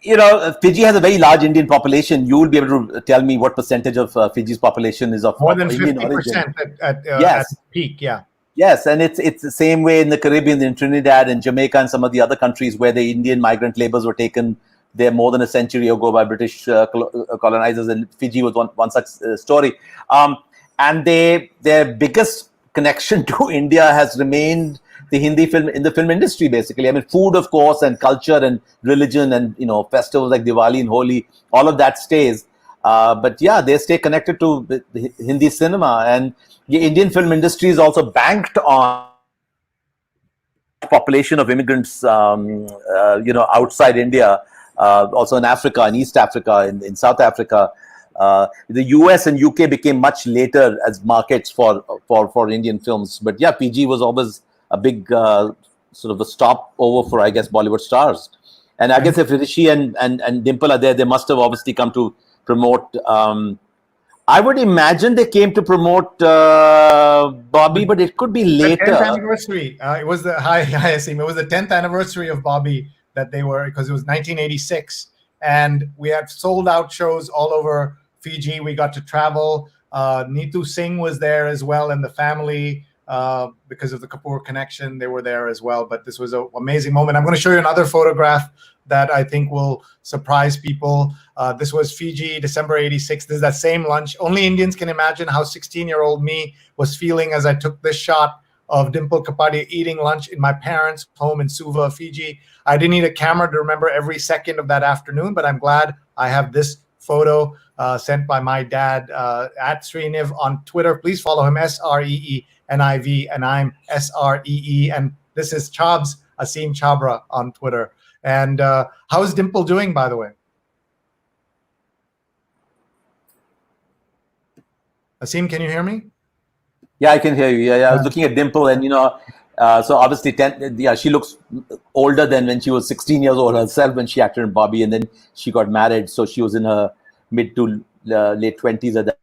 Fiji has a very large Indian population. You will be able to tell me what percentage of Fiji's population is of more than Indian 50% origin. at peak, yeah. Yes, and it's the same way in the Caribbean, in Trinidad and Jamaica and some of the other countries where the Indian migrant laborers were taken there more than a century ago by British colonizers, and Fiji was one such story. And their biggest connection to India has remained the Hindi film industry, basically. I mean, food, of course, and culture and religion and, festivals like Diwali and Holi, all of that stays. But yeah, they stay connected to the Hindi cinema, and the Indian film industry is also banked on population of immigrants, outside India, also in Africa, in East Africa, in South Africa. The US and UK became much later as markets for Indian films. But yeah, PG was always a big sort of a stopover for, I guess, Bollywood stars. And I guess if Rishi and Dimple are there, they must have obviously come to promote. I would imagine they came to promote Bobby, but it could be later. The 10th anniversary. It was hi Aseem. It was the 10th anniversary of Bobby that they were, because it was 1986, and we had sold out shows all over Fiji. We got to travel. Neetu Singh was there as well, and the family, because of the Kapoor connection, they were there as well. But this was an amazing moment. I'm going to show you another photograph that I think will surprise people. This was Fiji, December 86. This is that same lunch. Only Indians can imagine how 16-year-old me was feeling as I took this shot of Dimple Kapadia eating lunch in my parents' home in Suva, Fiji. I didn't need a camera to remember every second of that afternoon, but I'm glad I have this photo sent by my dad at Sreeniv on Twitter. Please follow him, SREENIV, and I'm SREE. And this is Chabs, Aseem Chabbra on Twitter. And how is Dimple doing, by the way? Aseem, can you hear me? Yeah, I can hear you. Yeah. I was looking at Dimple, and so obviously, she looks older than when she was 16 years old herself when she acted in Bobby, and then she got married, so she was in her mid to late 20s at that.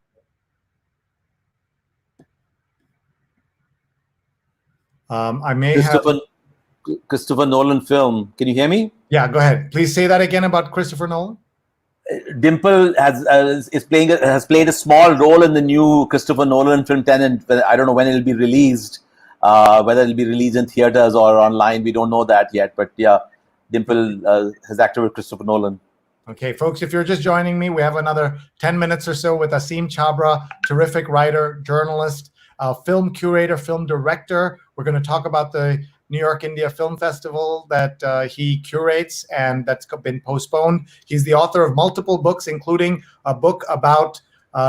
I may Christopher Nolan film. Can you hear me? Yeah, go ahead. Please say that again about Christopher Nolan. Dimple has played a small role in the new Christopher Nolan film Tenet. I don't know when it'll be released, whether it'll be released in theaters or online. We don't know that yet. But yeah, Dimple has acted with Christopher Nolan. Okay, folks, if you're just joining me, we have another 10 minutes or so with Aseem Chabbra, terrific writer, journalist, film curator, film director. We're going to talk about the New York India Film Festival that he curates and that's been postponed. He's the author of multiple books, including a book about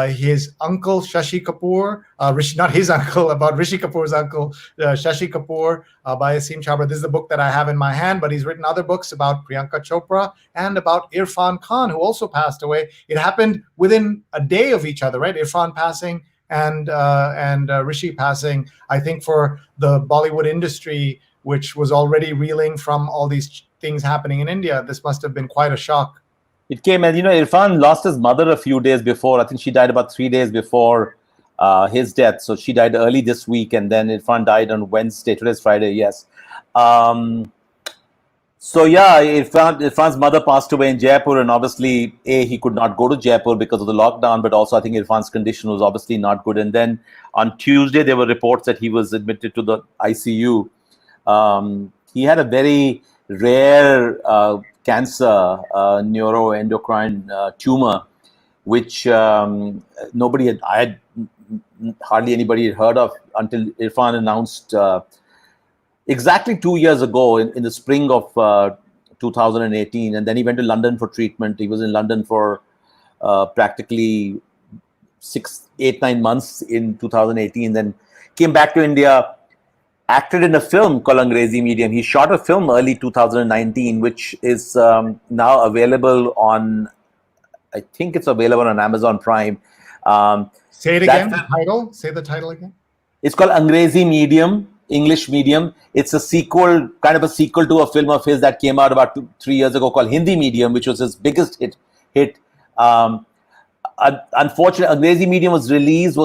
his uncle, Shashi Kapoor, not his uncle, about Rishi Kapoor's uncle, Shashi Kapoor, by Aseem Chabbra. This is the book that I have in my hand, but he's written other books about Priyanka Chopra and about Irfan Khan, who also passed away. It happened within a day of each other, right? Irfan passing and Rishi passing. I think for the Bollywood industry, which was already reeling from all these things happening in India, this must have been quite a shock. It came, and Irfan lost his mother a few days before. I think she died about 3 days before his death. So she died early this week, and then Irfan died on Wednesday. Today's Friday, yes. So yeah, Irfan's mother passed away in Jaipur, and obviously, he could not go to Jaipur because of the lockdown, but also I think Irfan's condition was obviously not good. And then on Tuesday, there were reports that he was admitted to the ICU. He had a very rare cancer, neuroendocrine tumor, which hardly anybody had heard of until Irfan announced exactly 2 years ago in the spring of 2018. And then he went to London for treatment. He was in London for practically 6, 8, 9 months in 2018. Then came back to India, acted in a film called Angrezi Medium. He shot a film early 2019, which is now available on, I think it's available on Amazon Prime. Say it again, the title. Say the title again. It's called Angrezi Medium, English Medium. It's a sequel, kind of a sequel to a film of his that came out about 3 years ago called Hindi Medium, which was his biggest hit. Unfortunately, Angrezi Medium was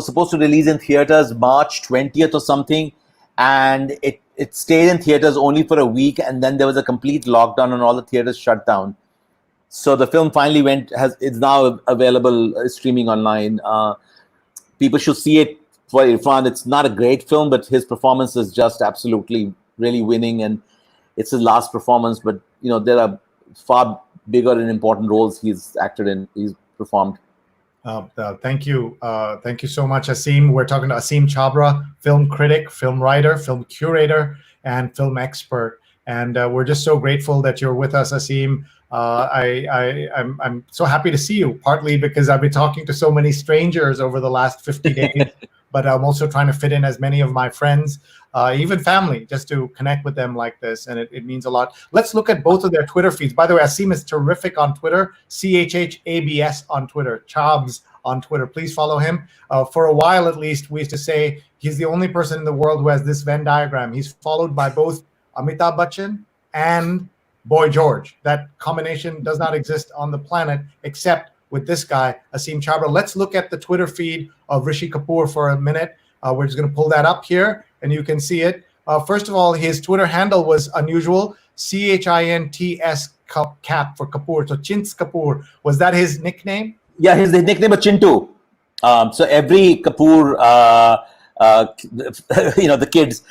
supposed to release in theaters March 20th or something, and it stayed in theaters only for a week, and then there was a complete lockdown and all the theaters shut down. So the film finally it's now available streaming online. People should see it for Irfan. It's not a great film, but his performance is just absolutely really winning, and it's his last performance. But there are far bigger and important roles he's acted in. He's performed. Thank you so much, Aseem. We're talking to Aseem Chabbra, film critic, film writer, film curator, and film expert. And we're just so grateful that you're with us, Aseem. I'm so happy to see you, partly because I've been talking to so many strangers over the last 50 days, but I'm also trying to fit in as many of my friends, even family, just to connect with them like this, and it means a lot. Let's look at both of their Twitter feeds. By the way, Aseem is terrific on Twitter, CHHABS on Twitter, Chabs on Twitter. Please follow him. For a while, at least, we used to say he's the only person in the world who has this Venn diagram. He's followed by both Amitabh Bachchan and Boy George. That combination does not exist on the planet except with this guy, Aseem Chabbra. Let's look at the Twitter feed of Rishi Kapoor for a minute. We're just going to pull that up here, and you can see it. First of all, his Twitter handle was unusual, CHINTS cap for Kapoor. So Chintz Kapoor, was that his nickname? Yeah, his nickname was Chintu. So every Kapoor, the kids,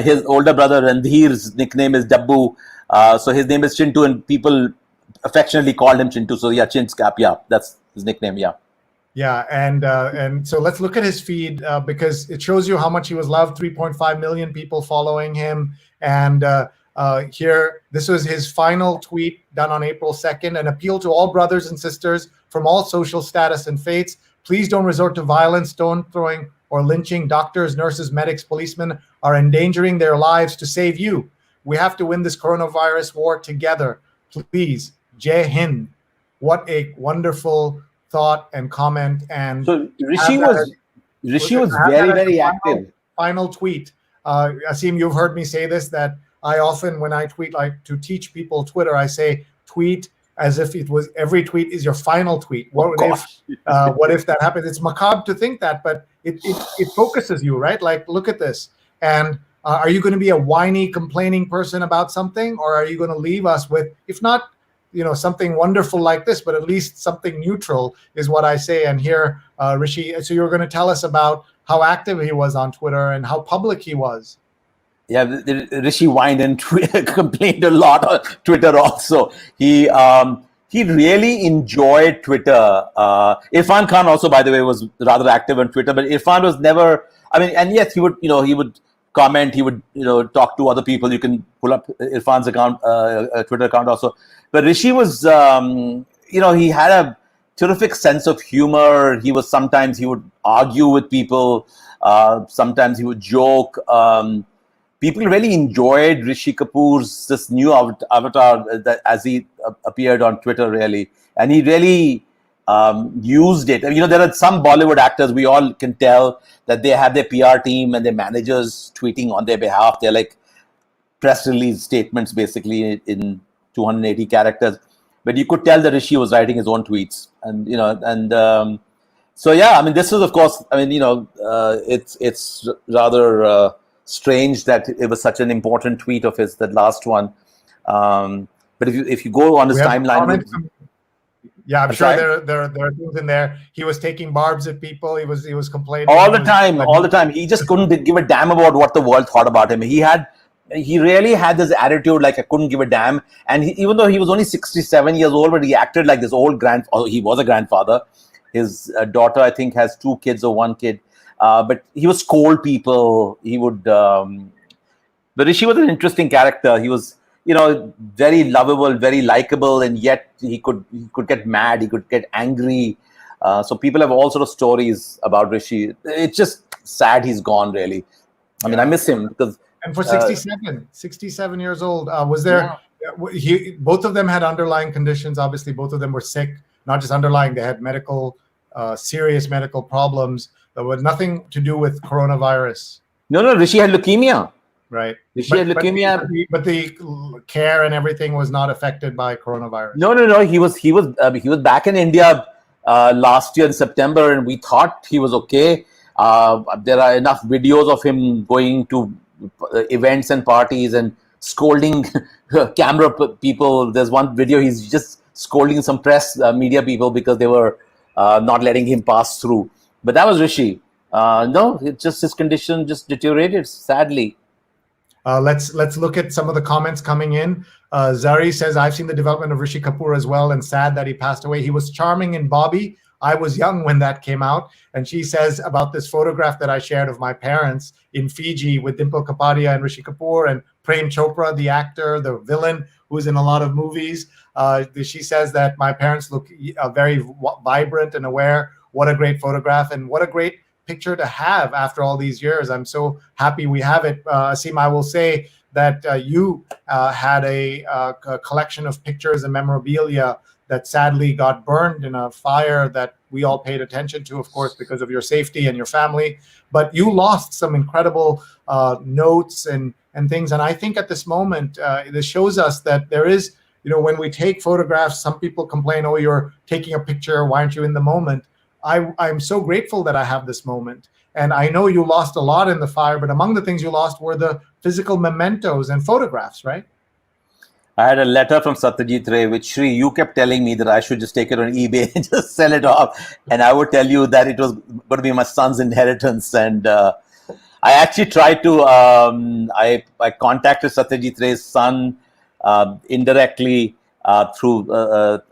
his older brother Randhir's nickname is Dabbu. So his name is Chintu, and people affectionately called him Chintu. So yeah, Chint's cap. Yeah, that's his nickname. Yeah. Yeah, and so let's look at his feed because it shows you how much he was loved. 3.5 million people following him, and here, this was his final tweet done on April 2nd, an appeal to all brothers and sisters from all social status and faiths. Please don't resort to violence, stone throwing, or lynching. Doctors, nurses, medics, policemen are endangering their lives to save you. We have to win this coronavirus war together. Please, Jai Hind. What a wonderful thought and comment. And so Rishi was very, very active. Final tweet. Aseem, you've heard me say this, that I often, when I tweet, like to teach people Twitter, I say tweet as if it was every tweet is your final tweet. What if that happens? It's macabre to think that, but it focuses you, right? Like, look at this. And are you going to be a whiny, complaining person about something, or are you going to leave us with, if not, something wonderful like this, but at least something neutral is what I say. And here, Rishi, so you're going to tell us about how active he was on Twitter and how public he was. Yeah, Rishi whined and complained a lot on Twitter also. He really enjoyed Twitter. Irfan Khan also, by the way, was rather active on Twitter, but Irfan was never, and yes, he would comment, he would, talk to other people. You can pull up Irfan's account, Twitter account also. But Rishi was, he had a terrific sense of humor. Sometimes he would argue with people. Sometimes he would joke. People really enjoyed Rishi Kapoor's this new avatar as he appeared on Twitter, really. And he really used it. There are some Bollywood actors, we all can tell that they have their PR team and their managers tweeting on their behalf. They're like press release statements, basically, in 280 characters. But you could tell that Rishi was writing his own tweets. And, so, yeah, this is, of course, it's rather strange that it was such an important tweet of his, that last one. But if you go on his We have timeline, comments yeah, I'm I'm sure sorry? there are things in there. He was taking barbs at people. He was complaining all he the was- time, but all the time. He just couldn't give a damn about what the world thought about him. He really had this attitude like I couldn't give a damn. And even though he was only 67 years old, but he acted like this old he was a grandfather. His daughter, I think, has 2 kids or 1 kid. But he would scold people. He would. But Rishi was an interesting character. He was, very lovable, very likable, and yet he could get mad. He could get angry. So people have all sort of stories about Rishi. It's just sad he's gone, really. I mean, I miss him because. And for 67 years old, was there? Both of them had underlying conditions. Obviously, both of them were sick. Not just underlying; they had serious medical problems that were nothing to do with coronavirus. No, Rishi had leukemia. Right. Rishi had leukemia. But the care and everything was not affected by coronavirus. No. He was back in India last year in September, and we thought he was okay. There are enough videos of him going to events and parties and scolding camera people. There's one video he's just scolding some press media people because they were not letting him pass through. But that was Rishi. No, it's just his condition just deteriorated sadly. Let's look at some of the comments coming in. Zari says, I've seen the development of Rishi Kapoor as well, and sad that he passed away. He was charming in Bobby. I was young when that came out. And she says about this photograph that I shared of my parents in Fiji with Dimple Kapadia and Rishi Kapoor and Prem Chopra, the actor, the villain, who's in a lot of movies. She says that my parents look very vibrant and aware. What a great photograph, and what a great picture to have after all these years. I'm so happy we have it. Aseem, I will say that you had a collection of pictures and memorabilia that sadly got burned in a fire that we all paid attention to, of course, because of your safety and your family. But you lost some incredible notes and things. And I think at this moment, this shows us that there is, when we take photographs, some people complain, oh, you're taking a picture, why aren't you in the moment? I'm so grateful that I have this moment. And I know you lost a lot in the fire, but among the things you lost were the physical mementos and photographs, right? I had a letter from Satyajit Ray, which Sree, you kept telling me that I should just take it on eBay and just sell it off. And I would tell you that it was going to be my son's inheritance. And I actually tried to, I contacted Satyajit Ray's son indirectly through a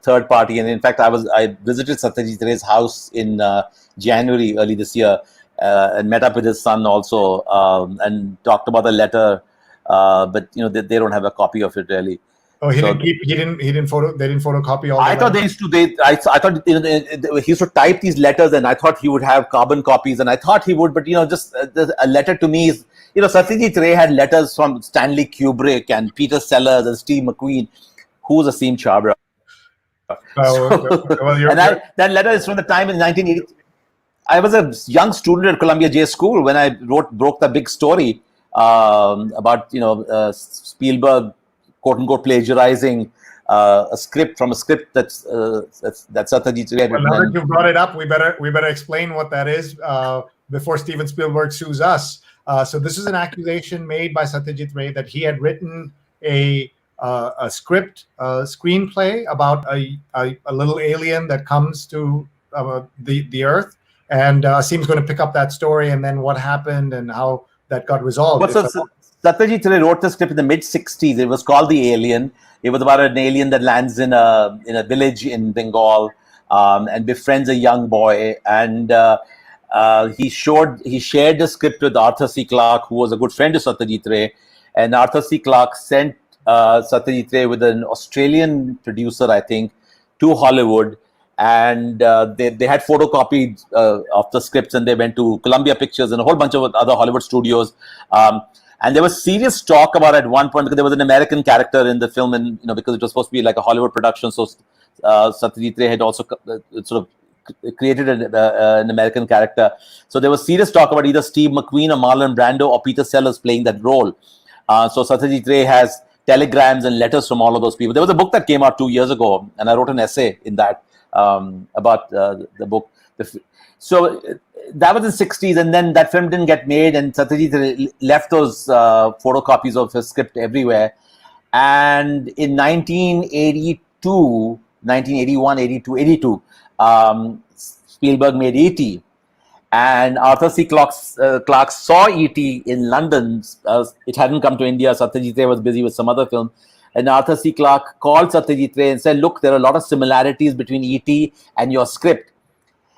third party. And in fact, I visited Satyajit Ray's house in January early this year and met up with his son also and talked about the letter. But they don't have a copy of it really. Oh, they didn't photocopy all. I thought they used to. I thought he used to type these letters, and I thought he would have carbon copies, and I thought he would. But just a letter to me is, Satyajit Ray had letters from Stanley Kubrick and Peter Sellers and Steve McQueen. Who's Aseem Chabbra? That letter is from the time in 1980. I was a young student at Columbia J School when I broke the big story about Spielberg, quote unquote, plagiarizing a script that Satyajit Ray had written. Now that you brought it up, we better explain what that is before Steven Spielberg sues us. So this is an accusation made by Satyajit Ray that he had written a screenplay about a little alien that comes to the Earth, and Aseem's going to pick up that story and then what happened and how that got resolved. Satyajit Ray wrote the script in the mid-60s. It was called The Alien. It was about an alien that lands in a village in Bengal and befriends a young boy. And he shared the script with Arthur C. Clarke, who was a good friend of Satyajit Ray. And Arthur C. Clarke sent Satyajit Ray with an Australian producer, I think, to Hollywood. And they had photocopied of the scripts, and they went to Columbia Pictures and a whole bunch of other Hollywood studios. And there was serious talk about it at one point because there was an American character in the film, and because it was supposed to be like a Hollywood production, so Satyajit Ray had also sort of created an American character. So there was serious talk about either Steve McQueen or Marlon Brando or Peter Sellers playing that role. So Satyajit Ray has telegrams and letters from all of those people. There was a book that came out 2 years ago, and I wrote an essay in that about the book. So that was in the 60s, and then that film didn't get made, and Satyajit left those photocopies of his script everywhere. And in 1982, 1981, 82, 82, Spielberg made E.T. And Arthur C. Clarke saw E.T. in London. It hadn't come to India. Satyajit Ray was busy with some other film. And Arthur C. Clarke called Satyajit Ray and said, look, there are a lot of similarities between E.T. and your script.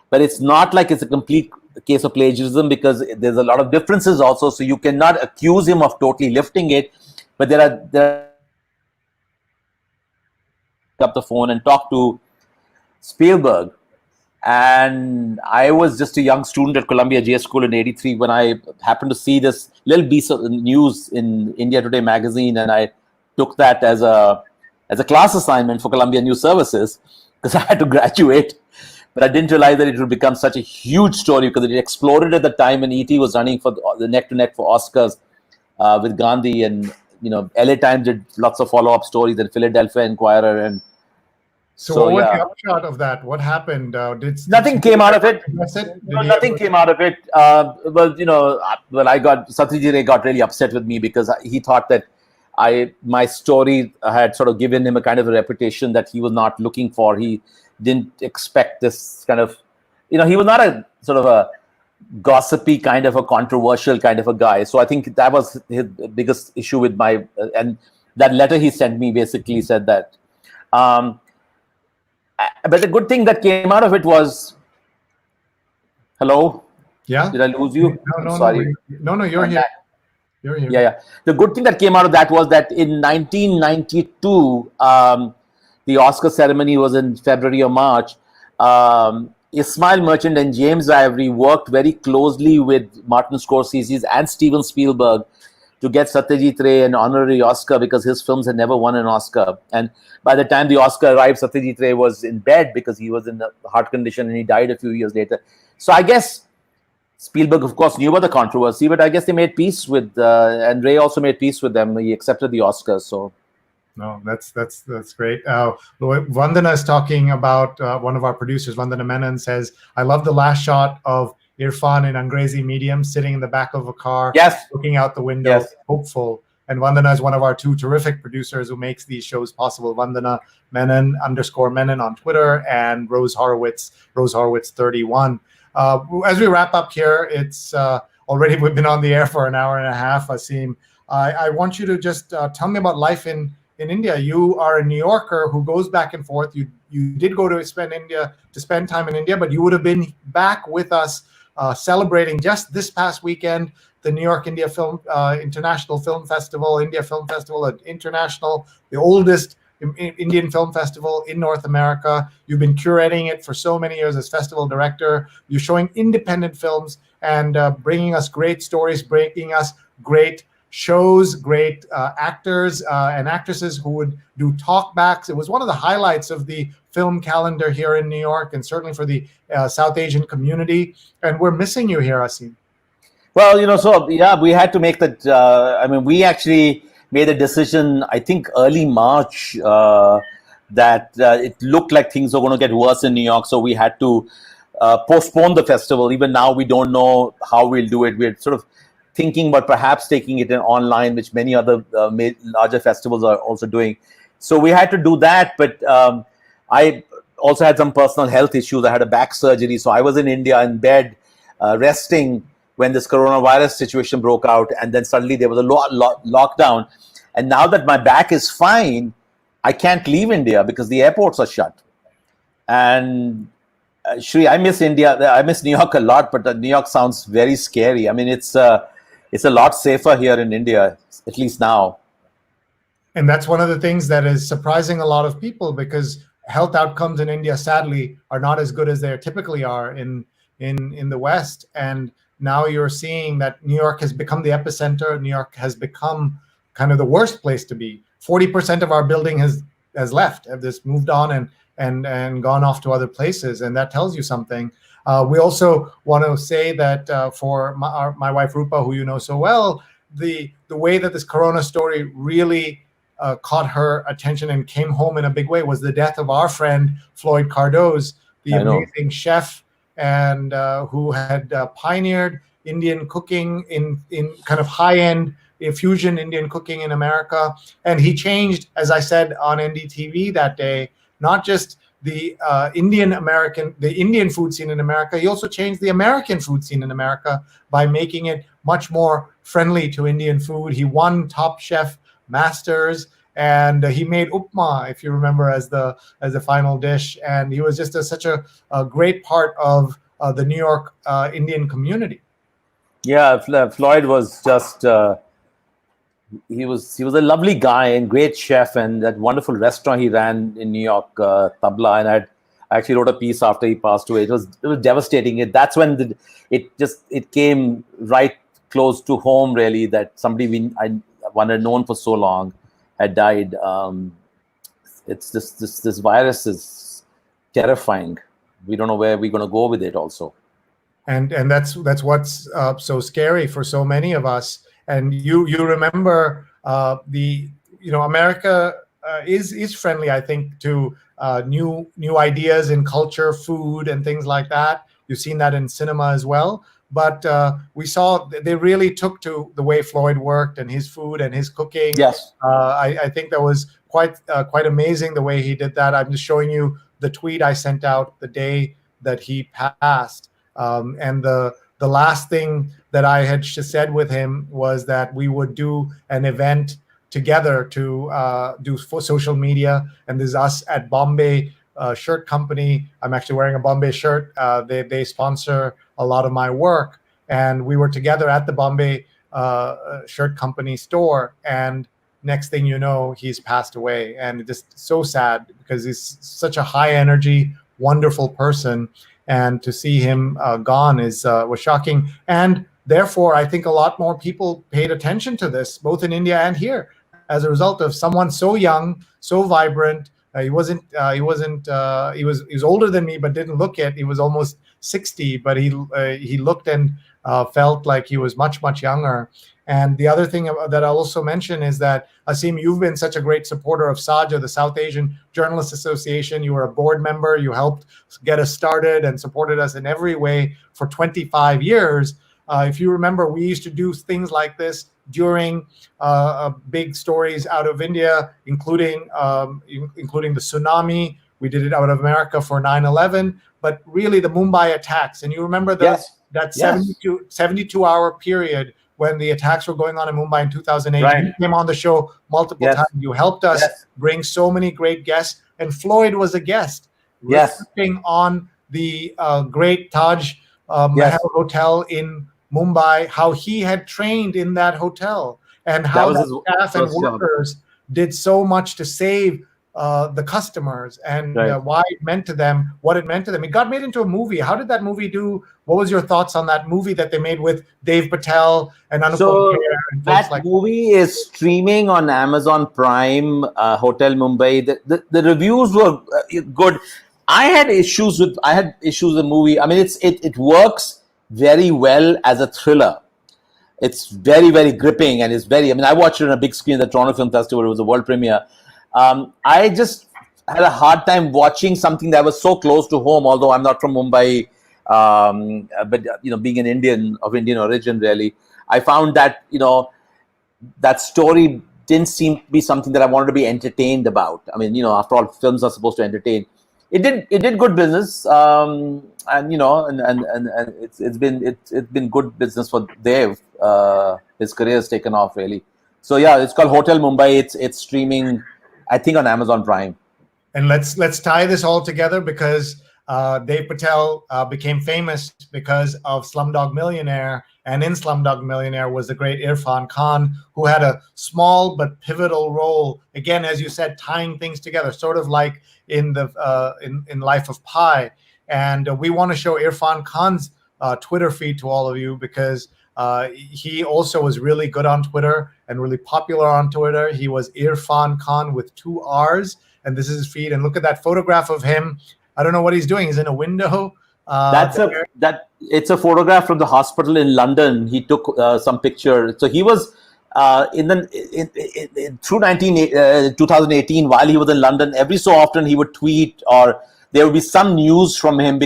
But it's not like it's a complete case of plagiarism, because there's a lot of differences also. So you cannot accuse him of totally lifting it. But there are up the phone and talk to Spielberg. And I was just a young student at Columbia J School in '83 when I happened to see this little piece of news in India Today magazine, and I took that as a class assignment for Columbia News Services, because I had to graduate. But I didn't realize that it would become such a huge story, because it exploded at the time when E.T. was running for the neck-to-neck for Oscars with Gandhi, and LA Times did lots of follow-up stories, and Philadelphia Inquirer, and So what was the upshot of that? What happened? Nothing came out of it. Nothing came out of it. Satyajit Ray got really upset with me, because he thought that my story had sort of given him a kind of a reputation that he was not looking for. He didn't expect this kind of, he was not a sort of a gossipy kind of a controversial kind of a guy. So I think that was his biggest issue with and that letter he sent me basically said that. But the good thing that came out of it was, hello? Yeah. Did I lose you? No, sorry. No, you're here. You're here. Yeah. The good thing that came out of that was that in 1992, the Oscar ceremony was in February or March. Ismail Merchant and James Ivory worked very closely with Martin Scorsese and Steven Spielberg to get Satyajit Ray an honorary Oscar, because his films had never won an Oscar. And by the time the Oscar arrived, Satyajit Ray was in bed because he was in a heart condition, and he died a few years later. So I guess Spielberg, of course, knew about the controversy, but I guess they made peace with, and Ray also made peace with them. He accepted the Oscars. So. No, that's great. Vandana is talking about one of our producers, Vandana Menon, says, I love the last shot of Irfan in Angrezi medium, sitting in the back of a car, yes, looking out the window, yes, hopeful. And Vandana is one of our two terrific producers who makes these shows possible. Vandana Menon _Menon on Twitter, and Rose Horowitz 31. As we wrap up here, it's already we've been on the air for an hour and a half, Aseem. I want you to just tell me about life in India. You are a New Yorker who goes back and forth. You did go to spend time in India, but you would have been back with us celebrating just this past weekend the New York India International Film Festival, India Film Festival, the oldest Indian film festival in North America. You've been curating it for so many years as festival director. You're showing independent films and bringing us great stories, bringing us great shows, great actors and actresses who would do talkbacks. It was one of the highlights of the film calendar here in New York, and certainly for the South Asian community. And we're missing you here, Aseem. Well, we had to make that. We actually made a decision, I think, early March, that it looked like things were going to get worse in New York. So we had to postpone the festival. Even now, we don't know how we'll do it. We're sort of thinking about perhaps taking it in online, which many other larger festivals are also doing. So we had to do that. But I also had some personal health issues. I had a back surgery. So I was in India in bed, resting, when this coronavirus situation broke out. And then suddenly there was a lockdown. And now that my back is fine, I can't leave India because the airports are shut. And Sree, I miss India. I miss New York a lot, but New York sounds very scary. I mean, it's a lot safer here in India, at least now. And that's one of the things that is surprising a lot of people, because health outcomes in India, sadly, are not as good as they typically are in the West. And now you're seeing that New York has become the epicenter. New York has become kind of the worst place to be. 40% of our building has left, have just moved on and gone off to other places. And that tells you something. We also want to say that for my wife, Rupa, who you know so well, the way that this Corona story really caught her attention and came home in a big way was the death of our friend, Floyd Cardoz, the amazing chef and who had pioneered Indian cooking in kind of high-end fusion Indian cooking in America. And he changed, as I said on NDTV that day, not just the Indian food scene in America. He also changed the American food scene in America by making it much more friendly to Indian food. He won Top Chef Masters, and he made upma, if you remember, as the final dish. And he was just such a great part of the New York Indian community. Yeah, Floyd was just he was a lovely guy and great chef, and that wonderful restaurant he ran in New York, Tabla. And I actually wrote a piece after he passed away. It was devastating. That's when it came right close to home, really, that somebody one had known for so long had died. It's this virus is terrifying. We don't know where we're going to go with it also. And that's what's so scary for so many of us. And you remember America is friendly, I think, to new ideas in culture, food, and things like that. You've seen that in cinema as well. But we saw they really took to the way Floyd worked and his food and his cooking. Yes, I think that was quite amazing the way he did that. I'm just showing you the tweet I sent out the day that he passed. And the last thing that I had said with him was that we would do an event together to do for social media. And there's us at Bombay Shirt Company. I'm actually wearing a Bombay shirt. They sponsor a lot of my work. And we were together at the Bombay Shirt Company store. And next thing you know, he's passed away. And it's just so sad because he's such a high energy, wonderful person. And to see him gone was shocking. And therefore, I think a lot more people paid attention to this, both in India and here, as a result of someone so young, so vibrant. He was older than me, but didn't look it. He was almost 60, but he looked and felt like he was much, much younger. And the other thing that I'll also mention is that, Aseem, you've been such a great supporter of SAJA, the South Asian Journalists Association. You were a board member. You helped get us started and supported us in every way for 25 years. If you remember, we used to do things like this during big stories out of India, including the tsunami. We did it out of America for 9/11, but really the Mumbai attacks. And you remember that 72-hour period when the attacks were going on in Mumbai in 2008. Right. You came on the show multiple times. You helped us bring so many great guests, and Floyd was a guest. Reflecting on the great Taj Mahal Hotel in Mumbai, how he had trained in that hotel, and how the staff and workers did so much to save the customers, and why it meant to them, what it meant to them. It got made into a movie. How did that movie do? What was your thoughts on that movie that they made with Dave Patel and Anupam So Kher and that folks movie is streaming on Amazon Prime, Hotel Mumbai. The reviews were good. I had issues with the movie. I mean, it works very well as a thriller. It's very, very gripping, and it's very. I mean, I watched it on a big screen at the Toronto Film Festival. It was a world premiere. I just had a hard time watching something that was so close to home. Although I'm not from Mumbai, but being an Indian of Indian origin, really, I found that that story didn't seem to be something that I wanted to be entertained about. I mean, after all, films are supposed to entertain. It did good business, and it's been good business for Dev. His career has taken off, really. So yeah, it's called Hotel Mumbai. It's streaming, I think, on Amazon Prime. And let's tie this all together, because Dave Patel became famous because of Slumdog Millionaire, and in Slumdog Millionaire was the great Irfan Khan, who had a small but pivotal role, again, as you said, tying things together, sort of like in the in Life of Pi. And we want to show Irfan Khan's Twitter feed to all of you, because he also was really good on Twitter and really popular on Twitter. He was Irfan Khan with 2 R's, and this is his feed. And look at that photograph of him. I don't know what he's doing. He's in a window. It's a photograph from the hospital in London. He took some picture. So he was through 2018, while he was in London. Every so often he would tweet, or there would be some news from him,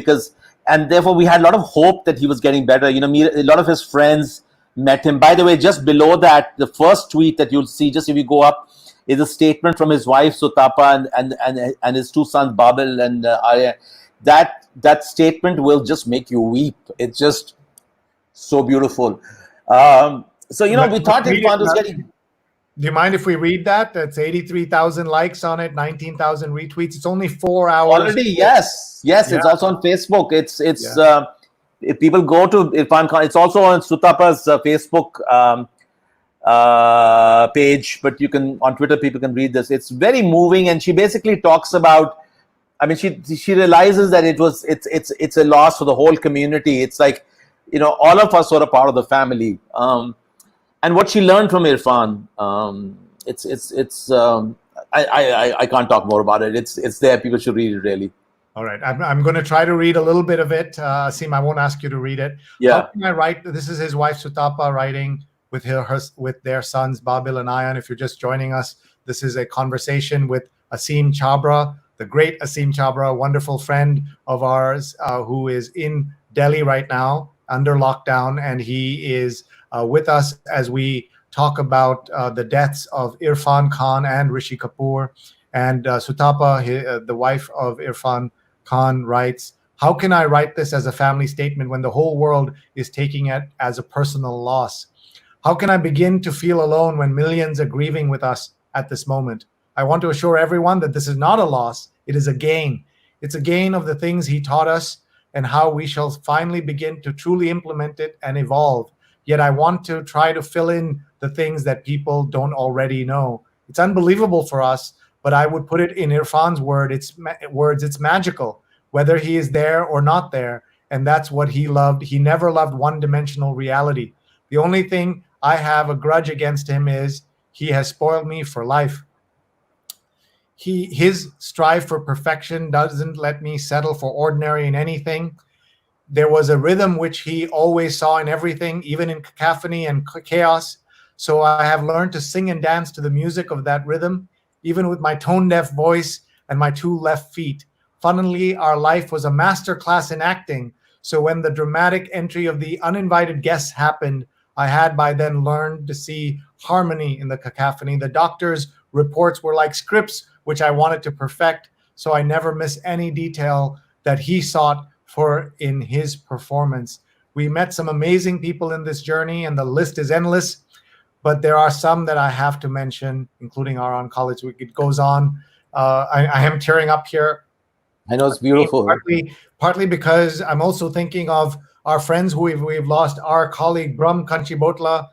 and therefore we had a lot of hope that he was getting better. A lot of his friends met him. By the way, just below that, the first tweet that you'll see, just if you go up, is a statement from his wife Sutapa and his two sons Babil and Arya. That statement will just make you weep. It's just so beautiful. So we thought Irfan was getting. Do you mind if we read that? That's 83,000 likes on it, 19,000 retweets. It's only 4 hours. Already, yes. It's also on Facebook. If people go to Irfan Khan, it's also on Sutapa's Facebook page. But on Twitter, people can read this. It's very moving, and she basically talks about. I mean, she realizes that it's a loss for the whole community. It's like, all of us are a part of the family. And what she learned from Irfan, I can't talk more about it. It's there. People should read it, really. All right. I'm going to try to read a little bit of it. Aseem, I won't ask you to read it. Yeah. How can I write? This is his wife, Sutapa, writing with with their sons, Babil and Ayan. If you're just joining us, this is a conversation with Aseem Chabbra, the great Aseem Chabbra, a wonderful friend of ours who is in Delhi right now under lockdown. And he is with us as we talk about the deaths of Irfan Khan and Rishi Kapoor. And Sutapa, the wife of Irfan Khan, writes, "How can I write this as a family statement when the whole world is taking it as a personal loss? How can I begin to feel alone when millions are grieving with us at this moment? I want to assure everyone that this is not a loss, it is a gain. It's a gain of the things he taught us and how we shall finally begin to truly implement it and evolve. Yet I want to try to fill in the things that people don't already know. It's unbelievable for us, but I would put it in Irfan's words, it's magical, whether he is there or not there. And that's what he loved. He never loved one-dimensional reality. The only thing I have a grudge against him is he has spoiled me for life. His strive for perfection doesn't let me settle for ordinary in anything. There was a rhythm which he always saw in everything, even in cacophony and chaos. So I have learned to sing and dance to the music of that rhythm, even with my tone-deaf voice and my two left feet. Funnily, our life was a master class in acting. So when the dramatic entry of the uninvited guests happened, I had by then learned to see harmony in the cacophony. The doctor's reports were like scripts, which I wanted to perfect, so I never miss any detail that he sought for in his performance. We met some amazing people in this journey, and the list is endless, but there are some that I have to mention, including our oncology. It goes on. I am tearing up here. I know, it's beautiful. Partly because I'm also thinking of our friends who we've lost, our colleague, Brahm Kanchibotla,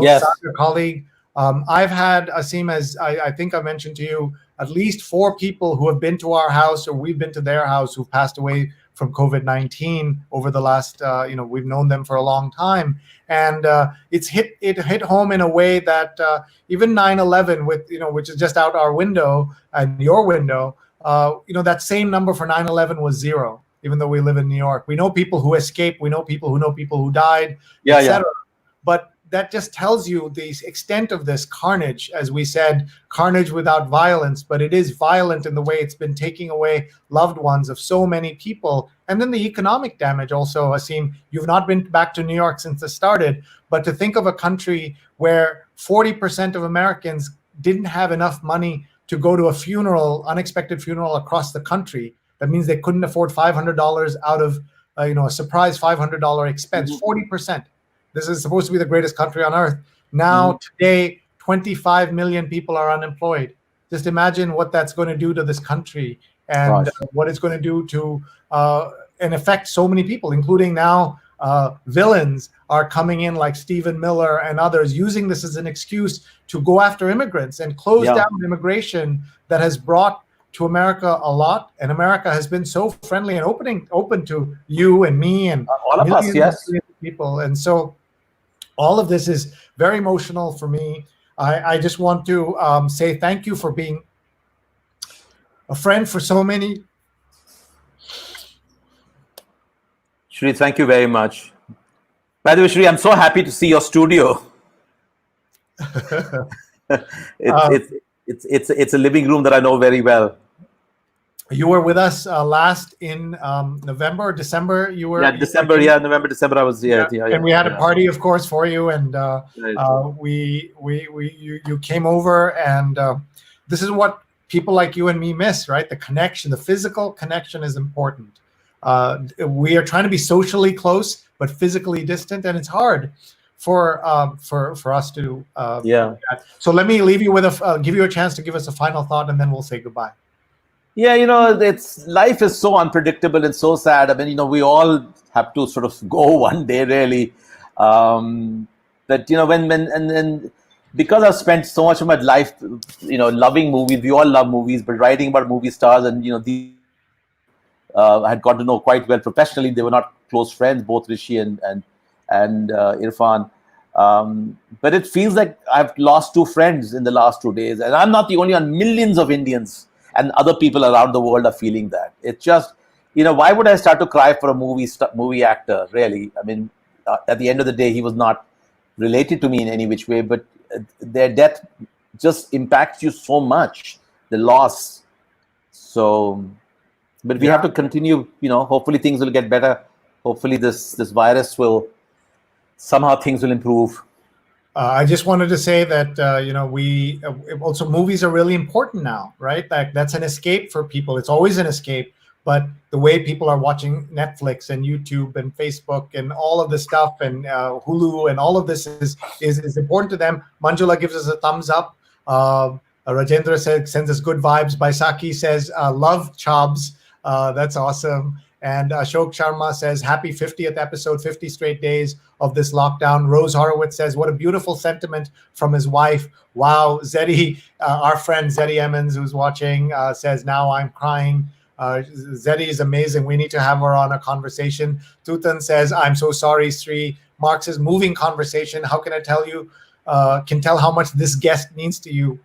yes. Our colleague. I've had, Aseem, as I think I mentioned to you, at least 4 people who have been to our house or we've been to their house who've passed away from COVID-19 over the last, we've known them for a long time. And it hit home in a way that even 9/11, which is just out our window and your window, that same number for 9/11 was 0, even though we live in New York. We know people who escaped. We know people who died, etc. But that just tells you the extent of this carnage. As we said, carnage without violence, but it is violent in the way it's been taking away loved ones of so many people. And then the economic damage also, Aseem, you've not been back to New York since it started, but to think of a country where 40% of Americans didn't have enough money to go to a funeral, unexpected funeral across the country. That means they couldn't afford $500 out of, a surprise $500 expense, 40%. This is supposed to be the greatest country on earth. Now, today, 25 million people are unemployed. Just imagine what that's going to do to this country and what it's going to do to and affect so many people, including now villains are coming in like Stephen Miller and others, using this as an excuse to go after immigrants and close down immigration that has brought to America a lot. And America has been so friendly and open to you and me and all of us, yes, people. And so all of this is very emotional for me. I just want to say thank you for being a friend for so many. Sree, thank you very much. By the way, Sree, I'm so happy to see your studio. It's a living room that I know very well. You were with us last in November or December. You were December. Yeah, November, December. I was here. Yeah. And we had a party, of course, for you. And Right. you came over, and this is what people like you and me miss, right? The connection, the physical connection is important. We are trying to be socially close but physically distant, and it's hard for us to do that. So let me leave you with give you a chance to give us a final thought, and then we'll say goodbye. Yeah, life is so unpredictable and so sad. I mean, we all have to sort of go one day, really. But when because I've spent so much of my life, loving movies. We all love movies, but writing about movie stars, and these I had got to know quite well professionally. They were not close friends, both Rishi and Irfan. But it feels like I've lost two friends in the last 2 days, and I'm not the only one. Millions of Indians and other people around the world are feeling that. It's just, why would I start to cry for a movie actor, really? I mean, at the end of the day, he was not related to me in any which way, but their death just impacts you so much, the loss. So, but we have to continue, hopefully things will get better. Hopefully this virus will, somehow things will improve. I just wanted to say that, we also, movies are really important now, right? That's an escape for people. It's always an escape, but the way people are watching Netflix and YouTube and Facebook and all of this stuff and Hulu and all of this is important to them. Manjula gives us a thumbs up. Rajendra sends us good vibes. Baisakhi says, love Chobs. That's awesome. And Ashok Sharma says, happy 50th episode, 50 straight days of this lockdown. Rose Horowitz says, what a beautiful sentiment from his wife. Wow. Zeddy, our friend Zeddy Emmons, who's watching, says, now I'm crying. Zeddy is amazing. We need to have her on a conversation. Tutan says, I'm so sorry, Sree. Mark says, moving conversation. How can I tell you? Can tell how much this guest means to you.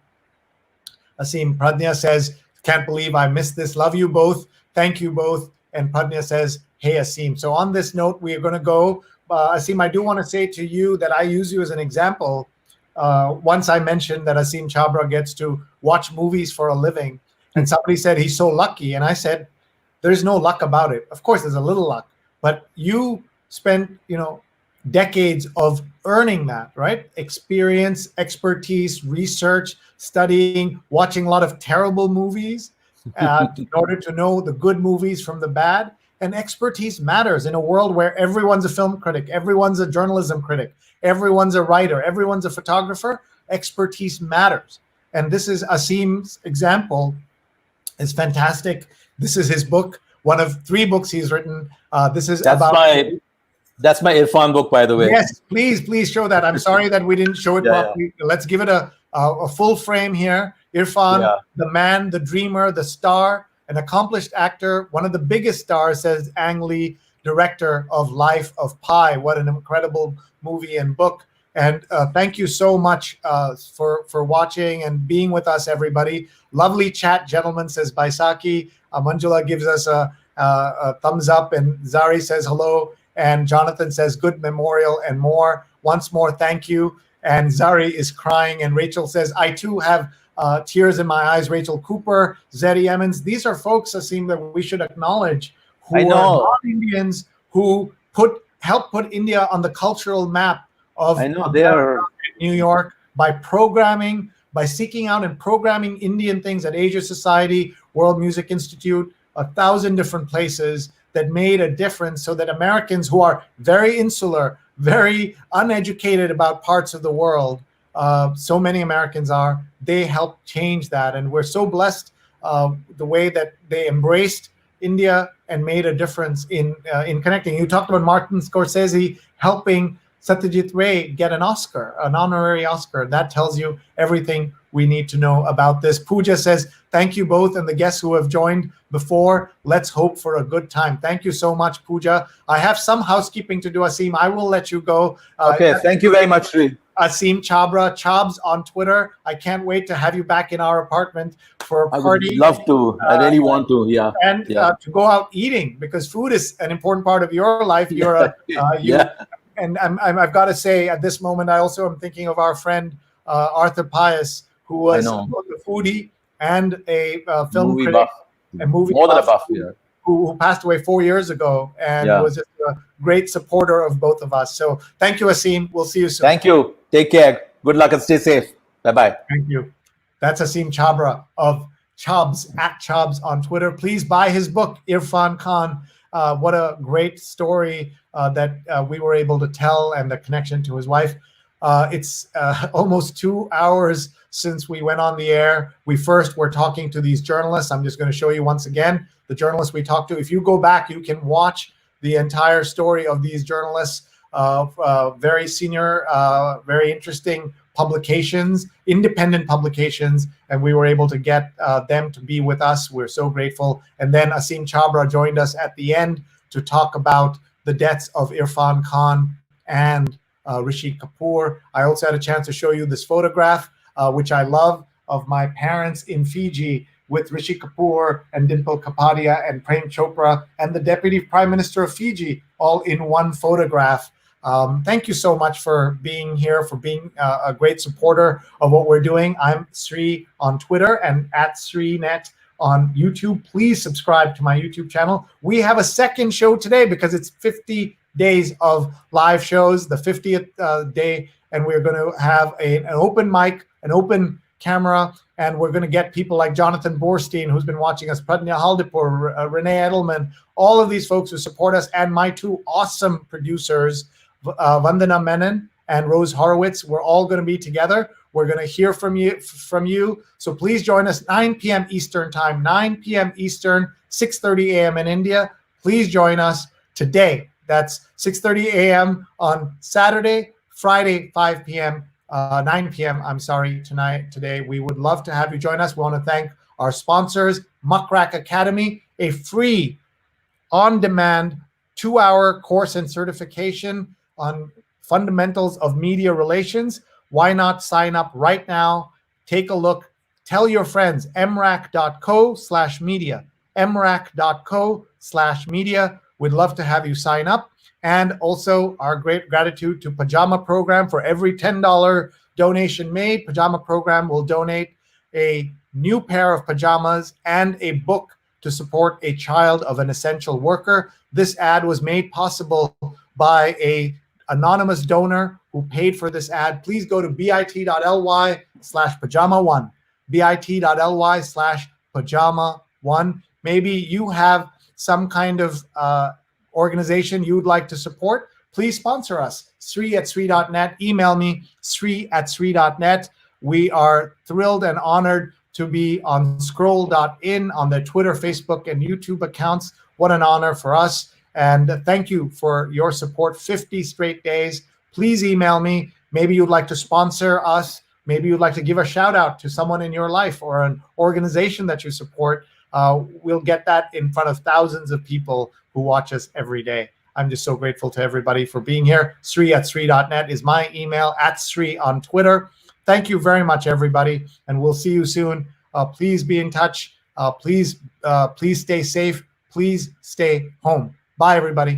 Aseem Pradnya says, can't believe I missed this. Love you both. Thank you both. And Pradnya says, hey, Aseem. So on this note, we are going to go. Aseem, I do want to say to you that I use you as an example. Once I mentioned that Aseem Chabbra gets to watch movies for a living. And somebody said, he's so lucky. And I said, there's no luck about it. Of course, there's a little luck. But you spent, decades of earning that, right? Experience, expertise, research, studying, watching a lot of terrible movies. In order to know the good movies from the bad. And expertise matters in a world where everyone's a film critic, everyone's a journalism critic, everyone's a writer, everyone's a photographer. Expertise matters. And this is Aseem's example. It's fantastic. This is his book, one of 3 books he's written. That's my Irfan book, by the way. Yes, please show that. I'm sorry that we didn't show it properly. Yeah. Let's give it a full frame here. Irfan, the man, the dreamer, the star, an accomplished actor, one of the biggest stars, says Ang Lee, director of Life of Pi. What an incredible movie and book. And thank you so much for watching and being with us, everybody. Lovely chat, gentlemen, says Baisakhi. Manjula gives us a thumbs up, and Zari says hello. And Jonathan says good memorial and more. Once more, thank you. And Zari is crying. And Rachel says, I too have tears in my eyes. Rachel Cooper, Zeddy Emmons. These are folks, Aseem, that we should acknowledge who are non-Indians who help put India on the cultural map of New York by programming, by seeking out and programming Indian things at Asia Society, World Music Institute, 1,000 different places that made a difference so that Americans who are very insular, very uneducated about parts of the world, so many Americans are, they helped change that. And we're so blessed the way that they embraced India and made a difference in connecting. You talked about Martin Scorsese helping Satyajit Ray get an Oscar, an honorary Oscar. That tells you everything we need to know about this. Pooja says, thank you both and the guests who have joined before. Let's hope for a good time. Thank you so much, Pooja. I have some housekeeping to do, Aseem. I will let you go. Okay, thank you very much, Sree. Aseem Chabbra, Chobs on Twitter. I can't wait to have you back in our apartment for a party. I would love to. I really want to, yeah. And to go out eating, because food is an important part of your life. You're a And I've got to say, at this moment, I also am thinking of our friend Arthur Pius, who was both a foodie and a film critic. and movie More than a buff buff, yeah. who passed away 4 years ago and Yeah. was just a great supporter of both of us. So thank you, Aseem. We'll see you soon. Thank you. Take care. Good luck and stay safe. Bye-bye. Thank you. That's Aseem Chabbra of Chubbs, @Chubbs on Twitter. Please buy his book, Irfan Khan. What a great story that we were able to tell, and the connection to his wife. It's almost 2 hours since we went on the air. We first were talking to these journalists. I'm just going to show you once again the journalists we talked to. If you go back, you can watch the entire story of these journalists. Very senior, very interesting publications, independent publications, and we were able to get them to be with us. We're so grateful. And then Aseem Chabbra joined us at the end to talk about the deaths of Irfan Khan and Rishi Kapoor. I also had a chance to show you this photograph, which I love, of my parents in Fiji with Rishi Kapoor and Dimple Kapadia and Prem Chopra and the Deputy Prime Minister of Fiji all in one photograph. Thank you so much for being here, for being a great supporter of what we're doing. I'm Sree on Twitter and @SreeNet on YouTube. Please subscribe to my YouTube channel. We have a second show today because it's 50 days of live shows, the 50th day, and we're going to have an open mic, an open camera, and we're going to get people like Jonathan Borstein, who's been watching us, Pradnya Haldipur, Renee Edelman, all of these folks who support us, and my two awesome producers, Vandana Menon and Rose Horowitz. We're all going to be together. We're going to hear from you. So please join us 9 p.m. Eastern time, 9 p.m. Eastern, 6:30 a.m. in India. Please join us today. That's 6:30 a.m. on Saturday, Friday, 5 p.m., 9 p.m. Today. We would love to have you join us. We want to thank our sponsors, Muckrack Academy, a free, on-demand, 2-hour course and certification on fundamentals of media relations. Why not sign up right now? Take a look. Tell your friends, mrac.co/media, mrac.co/media. We'd love to have you sign up. And also our great gratitude to Pajama Program. For every $10 donation made, Pajama Program will donate a new pair of pajamas and a book to support a child of an essential worker. This ad was made possible by a anonymous donor who paid for this ad. Please go to bit.ly/pajama1, bit.ly/pajama1. Maybe you have some kind of organization you would like to support. Please sponsor us. Sree@Sree.net. Email me, Sree@Sree.net. We are thrilled and honored to be on scroll.in on their Twitter, Facebook, and YouTube accounts. What an honor for us. And thank you for your support. 50 straight days. Please email me. Maybe you'd like to sponsor us. Maybe you'd like to give a shout out to someone in your life or an organization that you support. We'll get that in front of thousands of people who watch us every day. I'm just so grateful to everybody for being here. Sree@Sree.net is my email, @Sree on Twitter. Thank you very much, everybody, and we'll see you soon. Please be in touch. Please stay safe. Please stay home. Bye, everybody.